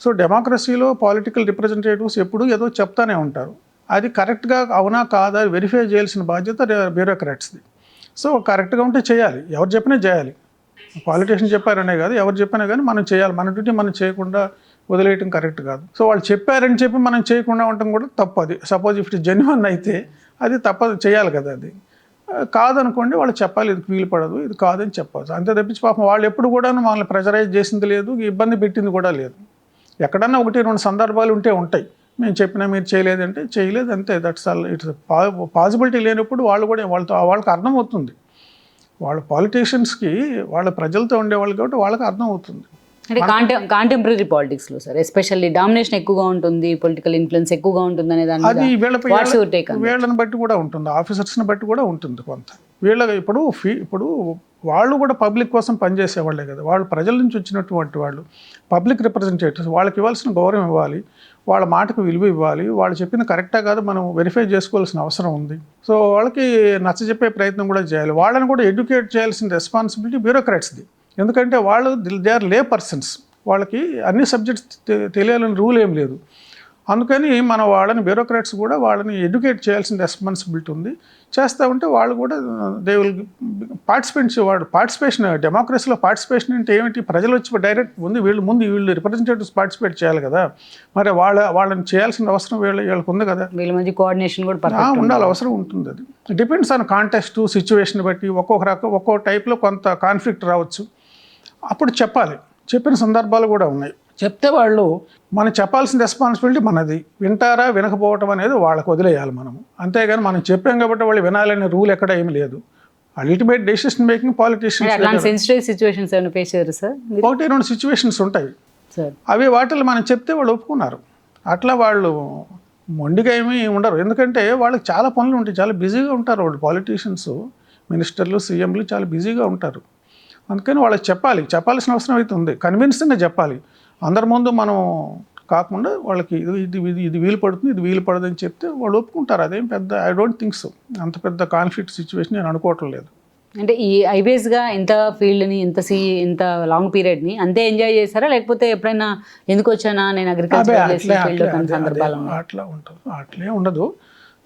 సో డెమోక్రసీలో పొలిటికల్ రిప్రజెంటేటివ్స్ ఎప్పుడు ఏదో చెప్తానే ఉంటారు. అది కరెక్ట్గా అవునా కాదా వెరిఫై చేయాల్సిన బాధ్యత బ్యూరోక్రాట్స్ది. సో కరెక్ట్గా ఉంటే చేయాలి, ఎవరు చెప్పినా చేయాలి. పాలిటిషియన్ చెప్పారనే కాదు, ఎవరు చెప్పినా కానీ మనం చేయాలి. మన డ్యూటీ మనం చేయకుండా వదిలేయటం కరెక్ట్ కాదు. సో వాళ్ళు చెప్పారని చెప్పి మనం చేయకుండా ఉండటం కూడా తప్పు. అది సపోజ్ ఇఫ్ ఇట్ జెన్యున్ అయితే అది తప్పదు, చేయాలి కదా. అది కాదనుకోండి, వాళ్ళు చెప్పాలి ఇది వీలు పడదు, ఇది కాదని చెప్పవచ్చు. అంతే తప్పించి పాపం వాళ్ళు ఎప్పుడు కూడా మనల్ని ప్రెజరైజ్ చేసింది లేదు, ఇబ్బంది పెట్టింది కూడా లేదు. ఎక్కడన్నా 1-2 సందర్భాలు ఉంటాయి. మేము చెప్పినా మీరు చేయలేదంటే చేయలేదు, అంతే. That's all. ఇట్స్ పాసిబిలిటీ లేనప్పుడు వాళ్ళు కూడా వాళ్ళకి అర్థమవుతుంది. వాళ్ళ పాలిటీషియన్స్కి వాళ్ళ ప్రజలతో ఉండేవాళ్ళు కాబట్టి వాళ్ళకి అర్థమవుతుంది. అంటే కాంటెంపరీ పాలిటిక్స్లో సార్ ఎస్పెషల్లీ డామినేషన్ ఎక్కువగా ఉంటుంది, పొలిటికల్ ఇన్ఫ్లుయెన్స్ ఎక్కువగా ఉంటుంది అనే దాన్ని అది వీళ్ళని బట్టి కూడా ఉంటుంది, ఆఫీసర్స్ని బట్టి కూడా ఉంటుంది కొంత. ఇప్పుడు వాళ్ళు కూడా పబ్లిక్ కోసం పనిచేసేవాళ్ళే కదా. వాళ్ళు ప్రజల నుంచి వచ్చినటువంటి వాళ్ళు, పబ్లిక్ రిప్రజెంటేటివ్స్. వాళ్ళకి ఇవ్వాల్సిన గౌరవం ఇవ్వాలి, వాళ్ళ మాటకు విలువ ఇవ్వాలి. వాళ్ళు చెప్పింది కరెక్టా కాదు మనం వెరిఫై చేసుకోవాల్సిన అవసరం ఉంది. సో వాళ్ళకి నచ్చజెప్పే ప్రయత్నం కూడా చేయాలి. వాళ్ళని కూడా ఎడ్యుకేట్ చేయాల్సిన రెస్పాన్సిబిలిటీ బ్యూరోక్రాట్స్ది. ఎందుకంటే వాళ్ళు దే ఆర్ లే పర్సన్స్, వాళ్ళకి అన్ని సబ్జెక్ట్స్ తెలియాలని రూల్ ఏం లేదు. అందుకని వాళ్ళని బ్యూరోక్రాట్స్ కూడా వాళ్ళని ఎడ్యుకేట్ చేయాల్సిన రెస్పాన్సిబిలిటీ ఉంది. చేస్తూ ఉంటే వాళ్ళు కూడా దే విల్ పార్టిసిపేషన్. డెమోక్రసీలో పార్టిసిపేషన్ అంటే ఏమిటి? ప్రజలు వచ్చి డైరెక్ట్ వీళ్ళు రిప్రజెంటేటివ్స్ పార్టిసిపేట్ చేయాలి కదా. మరి వాళ్ళని చేయాల్సిన అవసరం వీళ్ళకి ఉంది కదా. వీళ్ళ మధ్య కోఆర్డినేషన్ కూడా ఉండాలి, అవసరం ఉంటుంది. అది డిపెండ్స్ ఆన్ కాంటెక్స్ట్, సిచ్యువేషన్ బట్టి ఒక్కొక్క టైప్లో కొంత కాన్ఫ్లిక్ట్ రావచ్చు. అప్పుడు చెప్పిన సందర్భాలు కూడా ఉన్నాయి. చెప్తే వాళ్ళు మనం చెప్పాల్సిన రెస్పాన్సిబిలిటీ మనది. వింటారా వినకపోవటం అనేది వాళ్ళకి వదిలేయాలి మనము. అంతేగాని మనం చెప్పాం కాబట్టి వాళ్ళు వినాలనే రూల్ ఎక్కడ ఏమి లేదు. Ultimate decision making politicians. 1-2 situations ఉంటాయి. అవి వాటిలో మనం చెప్తే వాళ్ళు ఒప్పుకున్నారు. అట్లా వాళ్ళు మొండిగా ఏమీ ఉండరు. ఎందుకంటే వాళ్ళకి చాలా పనులు ఉంటాయి, చాలా బిజీగా ఉంటారు వాళ్ళు. పాలిటీషియన్స్, మినిస్టర్లు, సీఎంలు చాలా బిజీగా ఉంటారు. అందుకని వాళ్ళకి చెప్పాల్సిన అవసరం అయితే ఉంది. కన్విన్సింగ్గా చెప్పాలి. అందరి ముందు మనం కాకుండా వాళ్ళకి ఇది వీలు పడుతుంది, ఇది వీలు పడదు అని చెప్తే వాళ్ళు ఒప్పుకుంటారు. అదేం పెద్ద ఐ డోంట్ థింక్ సో అంత పెద్ద కాన్ఫ్లిక్ట్ సిచ్యువేషన్ నేను అనుకోవటం లేదు. అంటే ఈ ఐబీఎస్గా ఇంత ఫీల్డ్ని, ఇంత లాంగ్ పీరియడ్ని అంతే ఎంజాయ్ చేశారా, లేకపోతే ఎప్పుడైనా ఎందుకు వచ్చానా నేను అగ్రికల్చర్ అట్లా ఉంటుంది? అట్లే ఉండదు.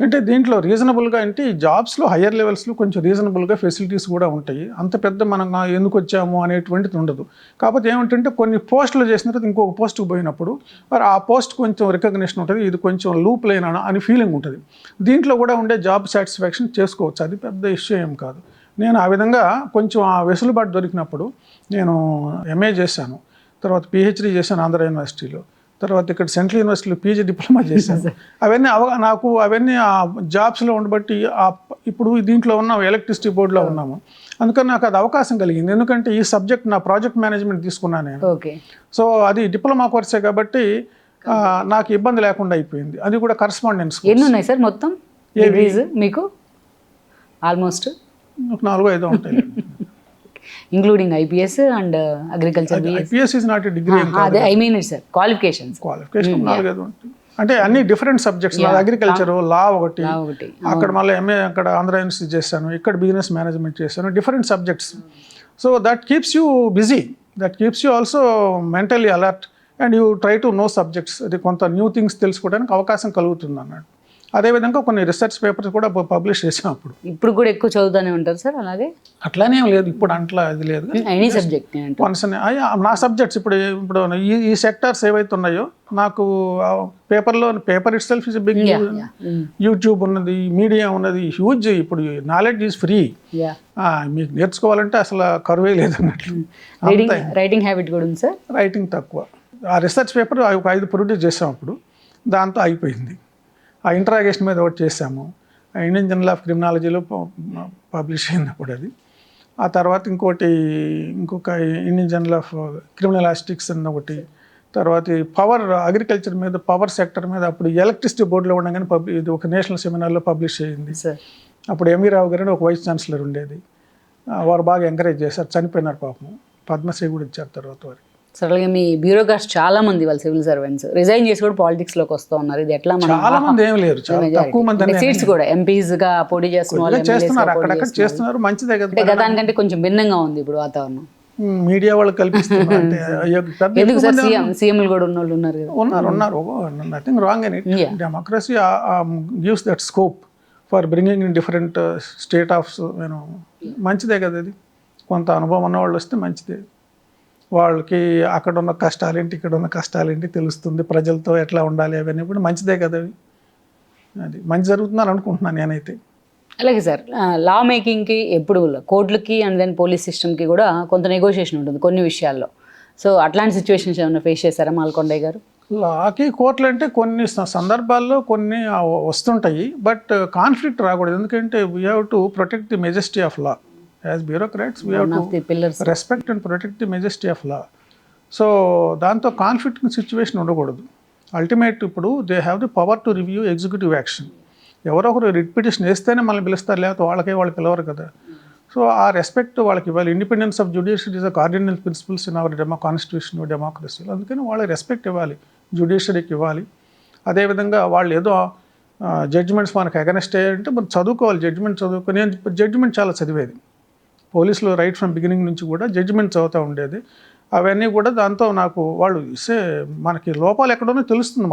అంటే దీంట్లో రీజనబుల్గా అంటే ఈ జాబ్స్లో హయ్యర్ లెవెల్స్లో కొంచెం రీజనబుల్గా ఫెసిలిటీస్ కూడా ఉంటాయి. అంత పెద్ద మనం ఎందుకు వచ్చాము అనేటువంటిది ఉండదు. కాకపోతే ఏమిటంటే కొన్ని పోస్టులు చేసిన తర్వాత ఇంకొక పోస్టుకు పోయినప్పుడు మరి ఆ పోస్ట్ కొంచెం రికగ్నిషన్ ఉంటుంది, ఇది కొంచెం లూప్ లైన్ అని ఫీలింగ్ ఉంటుంది. దీంట్లో కూడా ఉండే జాబ్ సాటిస్ఫాక్షన్ చేసుకోవచ్చు, అది పెద్ద ఇష్యూ ఏం కాదు. నేను ఆ విధంగా కొంచెం ఆ వెసులుబాటు దొరికినప్పుడు నేను ఎంఏ చేశాను, తర్వాత పిహెచ్డీ చేశాను ఆంధ్ర యూనివర్సిటీలో, తర్వాత ఇక్కడ సెంట్రల్ యూనివర్సిటీలో పీజీ డిప్లొమా చేశాను. అవన్నీ ఆ జాబ్స్లో ఉండబట్టి ఇప్పుడు దీంట్లో ఉన్నాము, ఎలక్ట్రిసిటీ బోర్డులో ఉన్నాము. అందుకని నాకు అది అవకాశం కలిగింది. ఎందుకంటే ఈ సబ్జెక్ట్ నా ప్రాజెక్ట్ మేనేజ్మెంట్ తీసుకున్నాను నేను. సో అది డిప్లొమా కోర్సే కాబట్టి నాకు ఇబ్బంది లేకుండా అయిపోయింది. అది కూడా కరస్పాండెన్స్. ఎన్ని ఉన్నాయి సార్ మొత్తం మీకు? ఆల్మోస్ట్ 4-5 ఉంటాయి, including IPS and agriculture. IPS is not a degree. అదే I mean it sir, qualification 4-5 ఉంటాయి. అంటే అన్ని డిఫరెంట్ సబ్జెక్ట్స్. అగ్రికల్చర్, లా ఒకటి, అక్కడ మళ్ళీ ఎంఏ అక్కడ ఆంధ్ర యూనివర్సిటీ చేశాను, ఇక్కడ బిజినెస్ మేనేజ్మెంట్ చేశాను, different subjects. So that keeps you busy, that keeps you also mentally alert. And you try to know subjects, అది కొంత న్యూ థింగ్స్ తెలుసుకోవడానికి అవకాశం కలుగుతుంది అన్నాడు. అదేవిధంగా కొన్ని రీసెర్చ్ పేపర్స్ కూడా పబ్లిష్ చేసాం అప్పుడు. ఇప్పుడు కూడా ఎక్కువ చదువుతూనే ఉంటారు సార్ అలాగే? అట్లానే ఏం లేదు, ఇప్పుడు అట్లా అది లేదు. ఎనీ సబ్జెక్ట్ వన్స్ నా సబ్జెక్ట్స్ ఇప్పుడు ఇప్పుడు ఈ సెక్టార్స్ ఏవైతే ఉన్నాయో నాకు paper itself is big, YouTube ఉన్నది, మీడియా ఉన్నది, హ్యూజ్. ఇప్పుడు నాలెడ్జ్ ఈజ్ ఫ్రీ, మీకు నేర్చుకోవాలంటే అసలు కరువే లేదన్నట్లు. రైటింగ్ హ్యాబిట్ కూడా ఉంది సార్? రైటింగ్ తక్కువ. ఆ రీసెర్చ్ పేపర్ ఒక 5 ప్రొడ్యూస్ చేసాం అప్పుడు, దాంతో అయిపోయింది. ఆ ఇంట్రాగేషన్ మీద ఒకటి చేసాము, ఇండియన్ జర్నల్ ఆఫ్ క్రిమినాలజీలో పబ్లిష్ అయినప్పుడు అది. ఆ తర్వాత ఇంకొక ఇండియన్ జర్నల్ ఆఫ్ క్రిమినలాస్టిక్స్ అన్న ఒకటి. తర్వాత పవర్ అగ్రికల్చర్ మీద, పవర్ సెక్టర్ మీద అప్పుడు ఎలక్ట్రిసిటీ బోర్డులో ఉండగానే ఇది ఒక నేషనల్ సెమినార్లో పబ్లిష్ అయ్యింది. అప్పుడు ఎంవి రావు గారు ఒక వైస్ ఛాన్సలర్ ఉండేది, వారు బాగా ఎంకరేజ్ చేశారు. చనిపోయినారు పాపం, పద్మశ్రీ కూడా ఇచ్చారు తర్వాత వారికి. సరళంగా మీ బ్యూరోక్రాట్స్ చాలా మంది వాళ్ళు సివిల్ సర్వెంట్స్ రిజైన్ చేసి కూడా పాలిటిక్స్ లోకి వస్తూ ఉన్నారు. ఇది ఎట్లా? చాలా మంది ఏం లేరు, చాలా తక్కువ మంది. సీట్స్ కూడా ఎంపీస్ గా పోటీ చేస్తున్నారు, అక్కడక్కడ చేస్తున్నారు, మంచిదే కదా. గతానికంటే కొంచెం భిన్నంగా ఉంది ఇప్పుడు వాతావరణం. మీడియా వాళ్ళు కల్పిస్తున్నారు. ఎందుకు సార్ సీఎంలు కూడా ఉన్న వాళ్ళు ఉన్నారు కదా? ఉన్నారు. Nothing wrong in it. Democracy gives that scope for bringing in different state of మంచిదే కదా. అది కొంత అనుభవం ఉన్న వాళ్ళు వస్తే మంచిదే. వాళ్ళకి అక్కడ ఉన్న కష్టాలేంటి, ఇక్కడ ఉన్న కష్టాలేంటి తెలుస్తుంది, ప్రజలతో ఎట్లా ఉండాలి అవన్నీ కూడా మంచిదే కదా. అది మంచి జరుగుతుందని అనుకుంటున్నాను నేనైతే. అలాగే సార్, లా మేకింగ్కి ఎప్పుడు కోర్టులకి అండ్ దెన్ పోలీస్ సిస్టమ్కి కూడా కొంత నెగోషియేషన్ ఉంటుంది కొన్ని విషయాల్లో. సో అట్లాంటి సిచ్యువేషన్స్ ఏమైనా ఫేస్ చేశారా మాల్కొండయ్య గారు? లాకి కోర్టులు అంటే కొన్ని సందర్భాల్లో కొన్ని వస్తుంటాయి, బట్ కాన్ఫ్లిక్ట్ రాకూడదు. ఎందుకంటే we have to protect the majesty of law. As bureaucrats, we have to respect and protect the majesty of law. So దాంతో కాన్ఫ్లిక్టింగ్ సిచ్యువేషన్ ఉండకూడదు. అల్టిమేట్ ఇప్పుడు they have the power to review executive action. ఎవరో ఒకరు writ petition వేస్తేనే మనల్ని పిలుస్తారు, లేకపోతే వాళ్ళు పిలవరు కదా. సో ఆ రెస్పెక్ట్ వాళ్ళకి ఇవ్వాలి. Independence of judiciary is a cardinal principles in our constitution, డెమోక్రసీలో. అందుకని వాళ్ళకి రెస్పెక్ట్ ఇవ్వాలి, జ్యుడిషియరీకి ఇవ్వాలి. అదేవిధంగా వాళ్ళు ఏదో జడ్జిమెంట్స్ మనకు అగెనెస్ట్ అంటే మనం చదువుకోవాలి. జడ్జిమెంట్ చదువుకొని, నేను జడ్జిమెంట్ చాలా చదివేది పోలీసులో రైట్ ఫ్రమ్ బిగినింగ్ నుంచి కూడా జడ్జిమెంట్ చదువుతూ ఉండేది. అవన్నీ కూడా దాంతో నాకు వాళ్ళు మనకి లోపాలు ఎక్కడున్నో తెలుస్తుంది,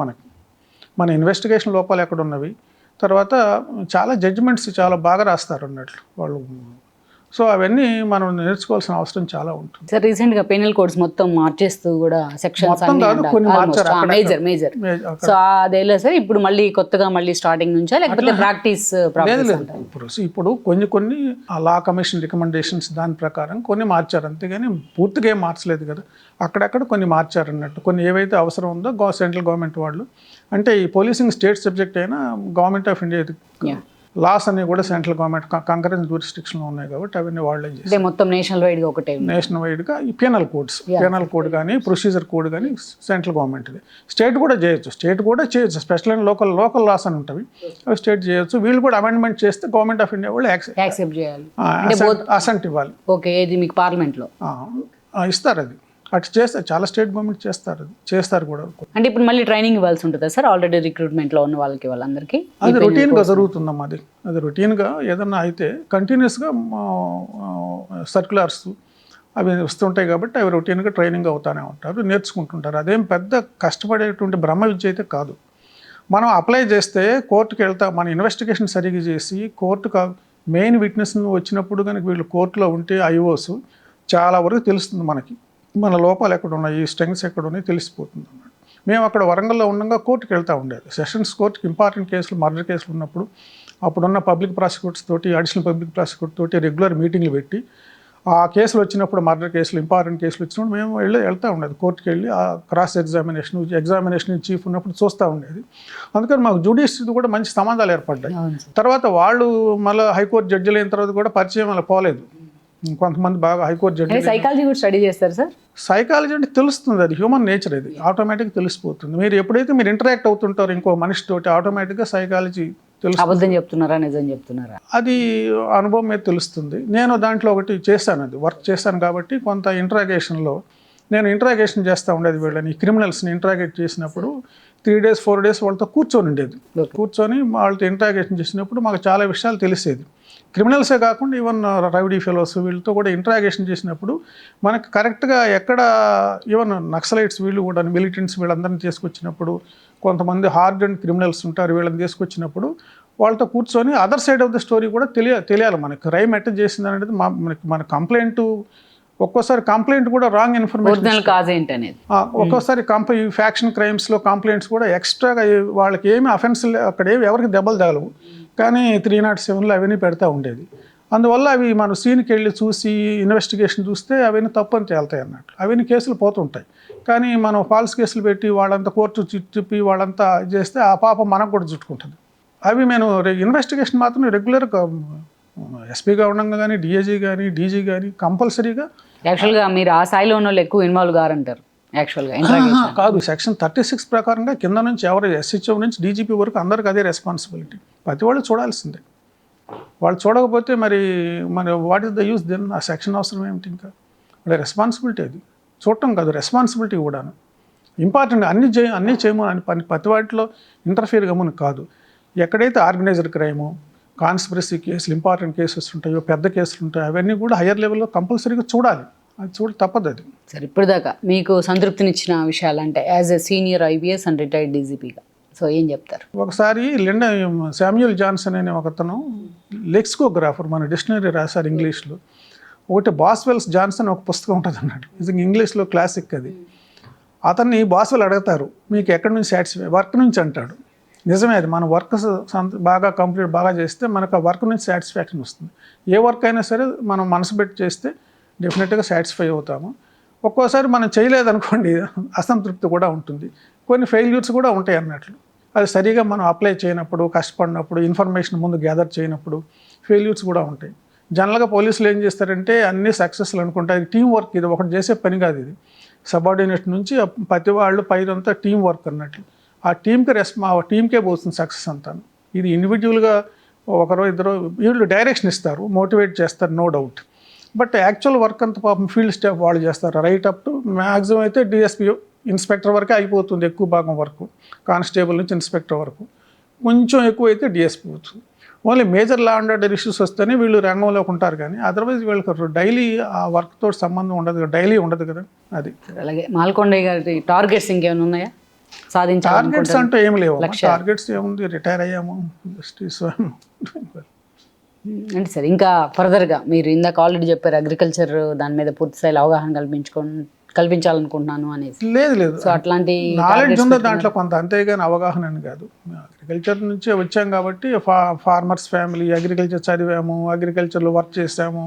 మన ఇన్వెస్టిగేషన్ లోపాలు ఎక్కడున్నవి. తర్వాత చాలా జడ్జిమెంట్స్ చాలా బాగా రాస్తారు అన్నట్లు వాళ్ళు. సో అవన్నీ మనం నేర్చుకోవాల్సిన అవసరం చాలా ఉంటుంది. సార్ రీసెంట్గా పెనల్ కోడ్స్ మొత్తం మార్చేస్తూ కూడా సెక్షన్స్ మేజర్. సో అదేలా సార్ ఇప్పుడు మళ్ళీ కొత్తగా మళ్ళీ స్టార్టింగ్ నుంచా లేకపోతే ప్రాక్టీస్? ఇప్పుడు కొన్ని లా కమిషన్ రికమెండేషన్స్ దాని ప్రకారం కొన్ని మార్చారు, అంతేగాని పూర్తిగా ఏం మార్చలేదు కదా. అక్కడక్కడ కొన్ని మార్చారు అన్నట్టు. కొన్ని ఏవైతే అవసరం ఉందో సెంట్రల్ గవర్నమెంట్ వాళ్ళు, అంటే ఈ పోలీసింగ్ స్టేట్ సబ్జెక్ట్ అయినా గవర్నమెంట్ ఆఫ్ ఇండియా లాస్ అన్ని కూడా సెంట్రల్ గవర్నమెంట్ కంకరెన్స్ జ్యూరిస్డిక్షన్లో ఉన్నాయి కాబట్టి అవన్నీ వాళ్ళే చేస్తారు. మొత్తం నేషనల్ వైడ్గా ఒకటే, నేషనల్ వైడ్గా ఈ పెనల్ కోడ్ కానీ ప్రొసీజర్ కోడ్ కానీ సెంట్రల్ గవర్నమెంట్ది. స్టేట్ కూడా చేయొచ్చు. స్పెషల్ అండ్ లోకల్ లాస్ అని ఉంటాయి, అవి స్టేట్ చేయొచ్చు. వీళ్ళు కూడా అమెండ్మెంట్ చేస్తే గవర్నమెంట్ ఆఫ్ ఇండియా వాళ్ళు యాక్సెప్ట్ చేయాలి, అసెంట్ ఇవ్వాలి. ఓకే, ఇది మీకు పార్లమెంట్లో ఇస్తారు. అది అటు చేస్తారు, చాలా స్టేట్ గవర్నమెంట్ చేస్తారు కూడా. అంటే ఇప్పుడు మళ్ళీ ట్రైనింగ్ ఇవ్వాల్సి ఉంటుందా సార్ ఆల్రెడీ రిక్రూట్మెంట్లో ఉన్న వాళ్ళందరికీ? అది రొటీన్గా జరుగుతుందమ్మా. అది రొటీన్గా ఏదన్నా అయితే కంటిన్యూస్గా సర్క్యులర్స్ అవి వస్తుంటాయి కాబట్టి అవి రొటీన్గా ట్రైనింగ్ అవుతూనే ఉంటారు, నేర్చుకుంటుంటారు. అదేం పెద్ద కష్టపడేటువంటి బ్రహ్మ విద్య అయితే కాదు. మనం అప్లై చేస్తే కోర్టుకి వెళ్తాం, మన ఇన్వెస్టిగేషన్ సరిగ్గా చేసి కోర్టుకు మెయిన్ విట్నెస్ వచ్చినప్పుడు కనుక వీళ్ళు కోర్టులో ఉంటే ఐఓస్ చాలా వరకు తెలుస్తుంది మనకి, మన లోపాలు ఎక్కడ ఉన్నాయి, స్ట్రెంగ్స్ ఎక్కడ ఉన్నాయి తెలిసిపోతుంది అన్నమాట. మేము అక్కడ వరంగల్లో ఉండగా కోర్టుకి వెళ్తూ ఉండేది. సెషన్స్ కోర్టుకి ఇంపార్టెంట్ కేసులు, మర్డర్ కేసులు ఉన్నప్పుడు అప్పుడున్న పబ్లిక్ ప్రాసిక్యూటర్స్ తోటి, అడిషనల్ పబ్లిక్ ప్రాసిక్యూటర్ తోటి రెగ్యులర్ మీటింగ్లు పెట్టి ఆ కేసులు వచ్చినప్పుడు, మర్డర్ కేసులు, ఇంపార్టెంట్ కేసులు వచ్చినప్పుడు మేము వెళ్తూ ఉండేది కోర్టుకి వెళ్ళి. ఆ క్రాస్ ఎగ్జామినేషన్ చీఫ్ ఉన్నప్పుడు చూస్తూ ఉండేది. అందుకని మాకు జ్యుడిషియరీ కూడా మంచి సంబంధాలు ఏర్పడ్డాయి. తర్వాత వాళ్ళు మళ్ళీ హైకోర్టు జడ్జిలు అయిన తర్వాత కూడా పరిచయం అలా పోలేదు. కొంతమంది బాగా హైకోర్టు జడ్జి. సైకాలజీ కూడా స్టడీ చేస్తారు సార్? సైకాలజీ అంటే తెలుస్తుంది, అది హ్యూమన్ నేచర్, అది ఆటోమేటిక్గా తెలిసిపోతుంది. మీరు ఎప్పుడైతే మీరు ఇంటరాక్ట్ అవుతుంటారో ఇంకో మనిషితోటి ఆటోమేటిక్గా సైకాలజీ తెలుస్తుంది. అబద్ధం చెప్తున్నారా నిజం చెప్తున్నారా అది అనుభవం మీద తెలుస్తుంది. నేను దాంట్లో ఒకటి చేశాను, అది వర్క్ చేశాను కాబట్టి కొంత ఇంట్రాగేషన్లో నేను ఇంట్రాగేషన్ చేస్తూ ఉండేది. వీళ్ళని క్రిమినల్స్ని ఇంట్రాగేట్ చేసినప్పుడు 3 days 4 days వాళ్ళతో కూర్చొని ఉండేది. Okay. కూర్చొని వాళ్ళతో ఇంటరాగేషన్ చేసినప్పుడు మాకు చాలా విషయాలు తెలిసేది. క్రిమినల్సే కాకుండా ఈవెన్ రౌడీ ఫెలోస్ వీళ్ళతో కూడా ఇంటరాగేషన్ చేసినప్పుడు మనకు కరెక్ట్గా ఎక్కడ ఈవెన్ నక్సలైట్స్ వీళ్ళు కూడా మిలిటెంట్స్ వీళ్ళందరినీ తీసుకొచ్చినప్పుడు, కొంతమంది హార్డ్ అండ్ క్రిమినల్స్ ఉంటారు, వీళ్ళని తీసుకొచ్చినప్పుడు వాళ్ళతో కూర్చొని other side of the story కూడా తెలియాలి మనకి. క్రైమ్ ఎట్ట చేసింది అనేది మన కంప్లైంట్, ఒక్కోసారి కంప్లైంట్ కూడా రాంగ్ ఇన్ఫర్మేషన్, కాజ్ ఏంటనేది. ఒక్కోసారి ఈ ఫ్యాక్షన్ క్రైమ్స్లో కంప్లైంట్స్ కూడా ఎక్స్ట్రాగా వాళ్ళకి ఏమి అఫెన్స్ అక్కడ ఏమి ఎవరికి దెబ్బలు తగలవు, కానీ 307లో అవన్నీ పెడతా ఉండేది. అందువల్ల అవి మనం సీన్కి వెళ్ళి చూసి ఇన్వెస్టిగేషన్ చూస్తే అవన్నీ తప్పని తేలుతాయి అన్నట్లు. అవన్నీ కేసులు పోతుంటాయి. కానీ మనం ఫాల్స్ కేసులు పెట్టి వాళ్ళంతా కోర్టు చుట్టి వాళ్ళంతా చేస్తే ఆ పాపం మనకు కూడా చుట్టుకుంటుంది. అవి నేను ఇన్వెస్టిగేషన్ మాత్రం రెగ్యులర్గా ఎస్పీగా ఉండగా కానీ, డిఐజీ కానీ, డీజీ కానీ కంపల్సరీగా. యాక్చువల్గా మీరు ఆ స్థాయిలో ఉన్న వాళ్ళు ఎక్కువ ఇన్వాల్వ్ కారంటారు యాక్చువల్గా. కాదు, సెక్షన్ 36 ప్రకారంగా కింద నుంచి ఎవరు ఎస్హెచ్ఓ నుంచి డీజీపీ వరకు అందరికి అదే రెస్పాన్సిబిలిటీ. ప్రతి వాళ్ళు చూడాల్సిందే. వాళ్ళు చూడకపోతే మరి what is the use then? ఆ సెక్షన్ అవసరం ఏమిటి? ఇంకా వాళ్ళ రెస్పాన్సిబిలిటీ అది. చూడటం కాదు, రెస్పాన్సిబిలిటీ కూడాను ఇంపార్టెంట్. అన్నీ చేయము అని ప్రతి వాటిలో ఇంటర్ఫియర్ గమని కాదు. ఎక్కడైతే ఆర్గనైజ్డ్ క్రైము, కాన్స్పిరసీ కేసులు, ఇంపార్టెంట్ కేసెస్ ఉంటాయో, పెద్ద కేసులు ఉంటాయో, అవన్నీ కూడా హయ్యర్ లెవెల్లో కంపల్సరీగా చూడాలి. అది తప్పదు అది. సరే, ఇప్పుడు దాకా మీకు సంతృప్తినిచ్చిన విషయాలు అంటే as a senior IPS and retired డీజీపీగా సో ఏం చెప్తారు? ఒకసారి శామ్యూల్ జాన్సన్ అనే ఒకతను లెక్సికోగ్రాఫర్ మన డిక్షనరీ రాశారు ఇంగ్లీష్లో. ఒకటి బాస్వెల్స్ జాన్సన్ ఒక పుస్తకం ఉంటుంది అన్నట్టు, ఇది ఇంగ్లీష్లో క్లాసిక్ అది. అతన్ని బాస్వెల్ అడుగుతారు, మీకు ఎక్కడి నుంచి సాటిస్ఫై? వర్క్ నుంచి అంటాడు. నిజమే, అది మన వర్క్ బాగా చేస్తే మనకు ఆ వర్క్ నుంచి సాటిస్ఫాక్షన్ వస్తుంది. ఏ వర్క్ అయినా సరే మనం మనసు పెట్టి చేస్తే డెఫినెట్గా సాటిస్ఫై అవుతాము. ఒక్కోసారి మనం చేయలేదనుకోండి అసంతృప్తి కూడా ఉంటుంది, కొన్ని ఫెయిల్యూర్స్ కూడా ఉంటాయి అన్నట్లు. అది సరిగా మనం అప్లై చేయనప్పుడు, కష్టపడినప్పుడు, ఇన్ఫర్మేషన్ ముందు గ్యాదర్ చేయనప్పుడు ఫెయిల్యూర్స్ కూడా ఉంటాయి. జనరల్గా పోలీసులు ఏం చేస్తారంటే అన్నీ సక్సెస్లు అనుకుంటారు. ఇది టీం వర్క్, ఇది ఒకటి చేసే పని కాదు. ఇది సబార్డినేట్ నుంచి ప్రతి వాళ్ళు పైరంతా టీం వర్క్ అన్నట్లు. ఆ టీంకే పోతుంది సక్సెస్ అంతా. ఇది ఇండివిజువల్గా ఒకరో ఇద్దరు వీళ్ళు డైరెక్షన్ ఇస్తారు, మోటివేట్ చేస్తారు, no doubt. But actual work అంతా పాపం ఫీల్డ్ స్టాఫ్ వాళ్ళు చేస్తారు. రైట్ అప్ టు మ్యాక్సిమం అయితే డిఎస్పీ ఇన్స్పెక్టర్ వరకే అయిపోతుంది ఎక్కువ భాగం వరకు, కానిస్టేబుల్ నుంచి ఇన్స్పెక్టర్ వరకు. కొంచెం ఎక్కువ అయితే డిఎస్పీ అవుతుంది. Only major law and order issues వస్తేనే వీళ్ళు రంగంలోకి ఉంటారు, కానీ అదర్వైజ్ వీళ్ళకి డైలీ ఆ వర్క్తో సంబంధం ఉండదు కదా, డైలీ ఉండదు కదా. అది అలాగే మాల్కొండయ్య గారి టార్గెట్స్ ఇంకేమైనా ఉన్నాయా? టార్గెట్స్ అంటూ ఏం లేవు. టార్గెట్స్ ఏముంది, రిటైర్ అయ్యాము. అంటే సరే, ఇంకా ఫర్దర్గా మీరు ఇందాక ఆల్రెడీ చెప్పారు అగ్రికల్చర్ దాని మీద పూర్తి స్థాయిలో అవగాహన కల్పించాలనుకుంటున్నాను అనేసి. లేదు, సో అట్లాంటి నాలెడ్జ్ ఉందో దాంట్లో కొంత, అంతేగాని అవగాహన అని కాదు. అగ్రికల్చర్ నుంచే వచ్చాం కాబట్టి ఫార్మర్స్ ఫ్యామిలీ, అగ్రికల్చర్ చదివాము, అగ్రికల్చర్లో వర్క్ చేసాము,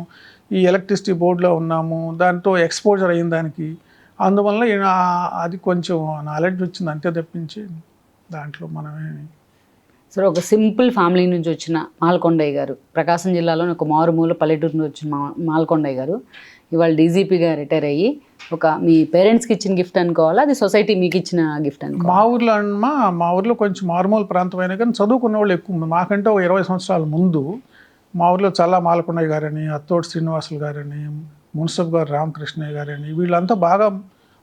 ఈ ఎలక్ట్రిసిటీ బోర్డులో ఉన్నాము, దాంతో ఎక్స్పోజర్ అయిన దానికి, అందువల్ల అది కొంచెం నాలెడ్జ్ వచ్చింది అంతే తప్పించి దాంట్లో మనమే. సరే, ఒక సింపుల్ ఫ్యామిలీ నుంచి వచ్చిన మాల్కొండయ్య గారు, ప్రకాశం జిల్లాలోని ఒక మారుమూల పల్లెటూరు నుంచి వచ్చిన మాల్కొండయ్య గారు ఇవాళ డీజీపీగా రిటైర్ అయ్యి ఒక మీ పేరెంట్స్కి ఇచ్చిన గిఫ్ట్ అనుకోవాలా, అది సొసైటీ మీకు ఇచ్చిన గిఫ్ట్ అనుకో? మా ఊర్లో కొంచెం మారుమూల ప్రాంతం అయినా కానీ చదువుకున్న వాళ్ళు ఎక్కువ. మాకంటే ఒక 20 సంవత్సరాల ముందు మా ఊర్లో చల్లా మాల్కొండయ్య గారని, అత్తోటి శ్రీనివాసులు గారని, మున్సబ్ గారు రామకృష్ణయ్య గారని, వీళ్ళంతా బాగా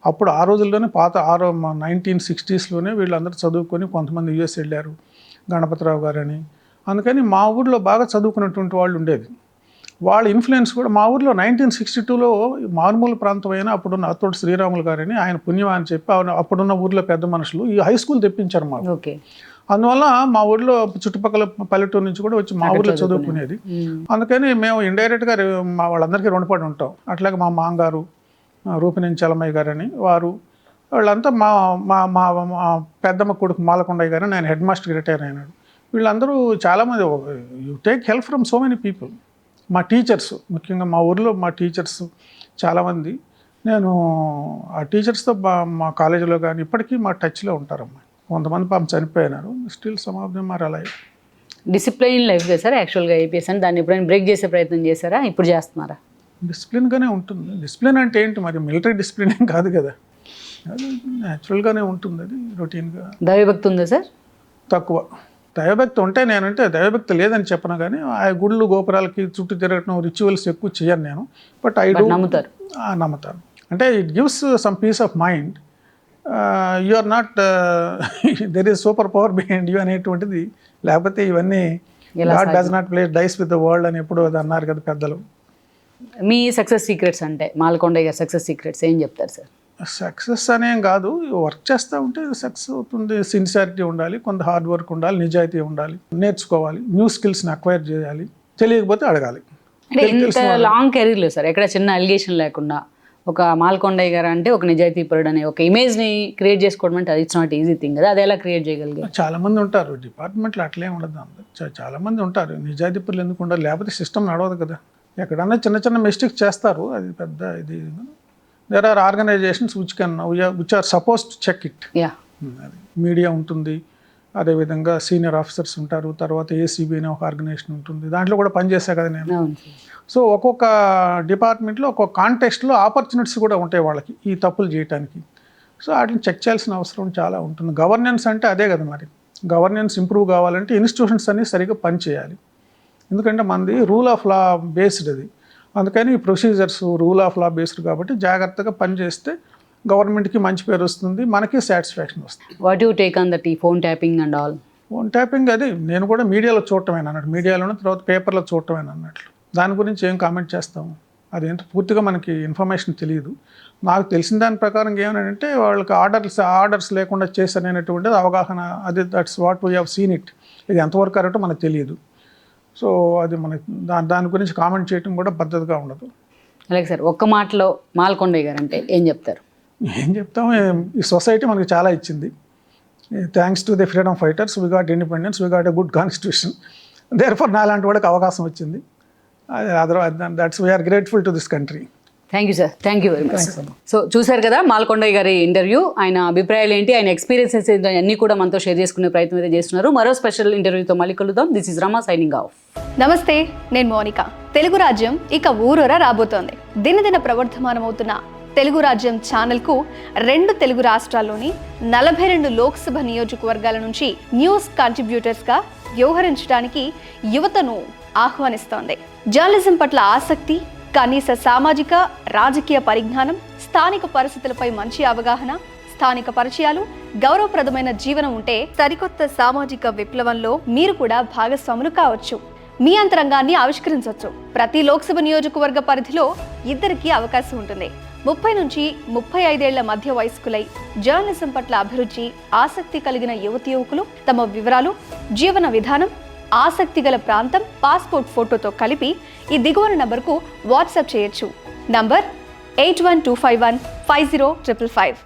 అప్పుడు ఆ రోజుల్లోనే 1960sలోనే వీళ్ళందరూ చదువుకొని కొంతమంది యుఎస్ వెళ్ళారు, గణపతిరావు గారని. అందుకని మా ఊర్లో బాగా చదువుకున్నటువంటి వాళ్ళు ఉండేది. వాళ్ళ ఇన్ఫ్లుయెన్స్ కూడా మా ఊర్లో 1962లో మారుమూల ప్రాంతం అయినా అప్పుడున్న అత్తోటి శ్రీరాములు గారని, ఆయన పుణ్యం అని చెప్పి అప్పుడున్న ఊర్లో పెద్ద మనుషులు ఈ హై స్కూల్ తెప్పించారు మాకు. ఓకే. అందువల్ల మా ఊర్లో చుట్టుపక్కల పల్లెటూరు నుంచి కూడా వచ్చి మా ఊర్లో చదువుకునేది. అందుకని మేము ఇండైరెక్ట్గా మా వాళ్ళందరికీ రుణపడి ఉంటాం. అట్లాగే మా మామగారు రూపినేని చలమయ్య గారని, వాళ్ళంతా మా మా మా పెద్దమ్మ కొడుకు మాలకొండయ్య గారని, ఆయన హెడ్ మాస్టర్కి రిటైర్ అయినాడు. వీళ్ళందరూ చాలామంది, you take help from so many people. మా టీచర్స్, ముఖ్యంగా మా ఊర్లో మా టీచర్స్ చాలామంది, నేను ఆ టీచర్స్తో మా కాలేజీలో కానీ ఇప్పటికీ మా టచ్లో ఉంటారమ్మా. కొంతమంది పాపం చనిపోయినారు, still some of them are alive. Discipline life చేశారా యాక్చువల్గా ఐపీఎస్ అని? దాన్ని ఎప్పుడైనా బ్రేక్ చేసే ప్రయత్నం చేశారా? ఇప్పుడు చేస్తున్నారా? డిసిప్లిన్గానే ఉంటుంది. డిసిప్లిన్ అంటే ఏంటి మరి, మిలిటరీ డిసిప్లిన్ ఏం కాదు కదా, అది న్యాచురల్గానే ఉంటుంది, అది రొటీన్గా. దైవభక్తి ఉందా సార్? తక్కువ. దైవభక్తి ఉంటే, నేనంటే దైవభక్తి లేదని చెప్పను, కానీ ఆ గుళ్ళు గోపురాలకి చుట్టూ తిరగటం, రిచువల్స్ ఎక్కువ చేయను నేను. బట్ ఐ డూ నమ్ముతాను. అంటే it gives some peace of mind. You are not there is super power behind you అనేటువంటిది, లేకపోతే ఇవన్నీ God does not play dice with the world అని ఎప్పుడు అది అన్నారు కదా పెద్దలు. మీ సక్సెస్ సీక్రెట్స్ అంటే మాల్కొండయ్య గారి సక్సెస్ సీక్రెట్స్ ఏం చెప్తారు సార్? సక్సెస్ అనేం కాదు, వర్క్ చేస్తూ ఉంటే సక్సెస్ అవుతుంది. సిన్సియారిటీ ఉండాలి, కొంత హార్డ్ వర్క్ ఉండాలి, నిజాయితీ ఉండాలి, నేర్చుకోవాలి, న్యూ స్కిల్స్ని అక్వైర్ చేయాలి, తెలియకపోతే అడగాలి. అంటే ఇంత లాంగ్ కెరీర్లో సార్ ఎక్కడ చిన్న అలిగేషన్ లేకుండా ఒక మాల్కొండయ్య గారు అంటే ఒక నిజాయితీ పరుడు అనే ఒక ఇమేజ్ని క్రియేట్ చేసుకోవడం అంటే అది ఇట్స్ నాట్ ఈజీ థింగ్ కదా, అది ఎలా క్రియేట్ చేయగలిగారు? చాలా మంది ఉంటారు డిపార్ట్మెంట్లో, అట్లే ఉండదు. చాలా మంది ఉంటారు నిజాయితీ పరులు, ఎందుకు ఉండాలి? లేకపోతే సిస్టమ్ నడవదు కదా. ఎక్కడన్నా చిన్న చిన్న మిస్టేక్స్ చేస్తారు, అది పెద్ద ఇది. There are organizations which are suppose to check it. Media ఉంటుంది, అదేవిధంగా సీనియర్ ఆఫీసర్స్ ఉంటారు, తర్వాత ఏసీబీ అనే ఒక ఆర్గనైజేషన్ ఉంటుంది, దాంట్లో కూడా పనిచేసా కదా నేను. సో ఒక్కొక్క డిపార్ట్మెంట్లో ఒక్కొక్క కాంటెక్స్ట్లో ఆపర్చునిటీస్ కూడా ఉంటాయి వాళ్ళకి ఈ తప్పులు చేయడానికి. సో వాటిని చెక్ చేయాల్సిన అవసరం చాలా ఉంటుంది. గవర్నెన్స్ అంటే అదే కదా మరి. గవర్నెన్స్ ఇంప్రూవ్ కావాలంటే ఇన్స్టిట్యూషన్స్ అన్ని సరిగ్గా పనిచేయాలి. ఎందుకంటే మనది రూల్ ఆఫ్ లా బేస్డ్ అది, అందుకని ఈ procedures rule of law based కాబట్టి జాగ్రత్తగా పనిచేస్తే గవర్నమెంట్కి మంచి పేరు వస్తుంది, మనకి సాటిస్ఫాక్షన్ వస్తుంది. What you take on that ఈ phone tapping and all? Phone tapping అది నేను కూడా మీడియాలో చూడటమేనా అన్నట్టు, మీడియాలోనే తర్వాత పేపర్లో చూడటమేనా అన్నట్లు. దాని గురించి ఏం కామెంట్ చేస్తాము, అదేంటో పూర్తిగా మనకి ఇన్ఫర్మేషన్ తెలియదు. నాకు తెలిసిన దాని ప్రకారం ఏమనంటే వాళ్ళకి ఆర్డర్స్ లేకుండా చేశారనేటువంటిది అవగాహన, అది that's what we have seen it. ఇది ఎంతవరకు కరెక్టో మనకు తెలియదు. సో అది మనకి దాని గురించి కామెంట్ చేయడం కూడా పద్ధతిగా ఉండదు. అలాగే సార్, ఒక్క మాటలో మాల్కొండయ్య గారు అంటే ఏం చెప్తారు? ఏం చెప్తాము, ఈ సొసైటీ మనకి చాలా ఇచ్చింది. Thanks to the freedom fighters we got independence, we got a good constitution, therefore నాలాంటి వాడికి అవకాశం వచ్చింది. Otherwise that's we're grateful to this country. Thank you sir, thank you very much. So చూశారు కదా మాల్కొండయ్య గారి ఇంటర్వ్యూ, ఆయన అభిప్రాయాలు ఏంటి, ఆయన ఎక్స్పీరియన్సెస్ ఏంటి అన్నీ కూడా మనతో షేర్ చేసుకునే ప్రయత్నం అయితే చేస్తున్నారు. మరో స్పెషల్ ఇంటర్వ్యూతో మళ్ళీ కలుద్దాం. This is Rama signing off. నమస్తే, నేను మోనిక. తెలుగు రాజ్యం ఇక ఊరూరా రాబోతోంది. దినదిన ప్రవర్ధమానమవుతున్న తెలుగు రాజ్యం ఛానల్కు 2 తెలుగు రాష్ట్రాల్లోని 42 లోక్సభ నియోజకవర్గాల నుంచి న్యూస్ కంట్రిబ్యూటర్స్గా వ్యవహరించడానికి యువతను ఆహ్వానిస్తోంది. జర్నలిజం పట్ల ఆసక్తి, కనీస సామాజిక రాజకీయ పరిజ్ఞానం, స్థానిక పరిస్థితులపై మంచి అవగాహన, స్థానిక పరిచయాలు, గౌరవప్రదమైన జీవనం ఉంటే సరికొత్త సామాజిక విప్లవంలో మీరు కూడా భాగస్వాములు కావచ్చు. మీ అంతరంగాన్ని ఆవిష్కరించవచ్చు. ప్రతి లోక్సభ నియోజకవర్గ పరిధిలో 2కి అవకాశం ఉంటుంది. 30 నుంచి 35 ఏళ్ల మధ్య వయస్కులై జర్నలిజం పట్ల అభిరుచి, ఆసక్తి కలిగిన యువతి యువకులు తమ వివరాలు, జీవన విధానం, ఆసక్తి గల ప్రాంతం, పాస్పోర్ట్ ఫోటోతో కలిపి ఈ దిగువన నంబర్కు వాట్సాప్ చేయొచ్చు. నంబర్ 8125150555.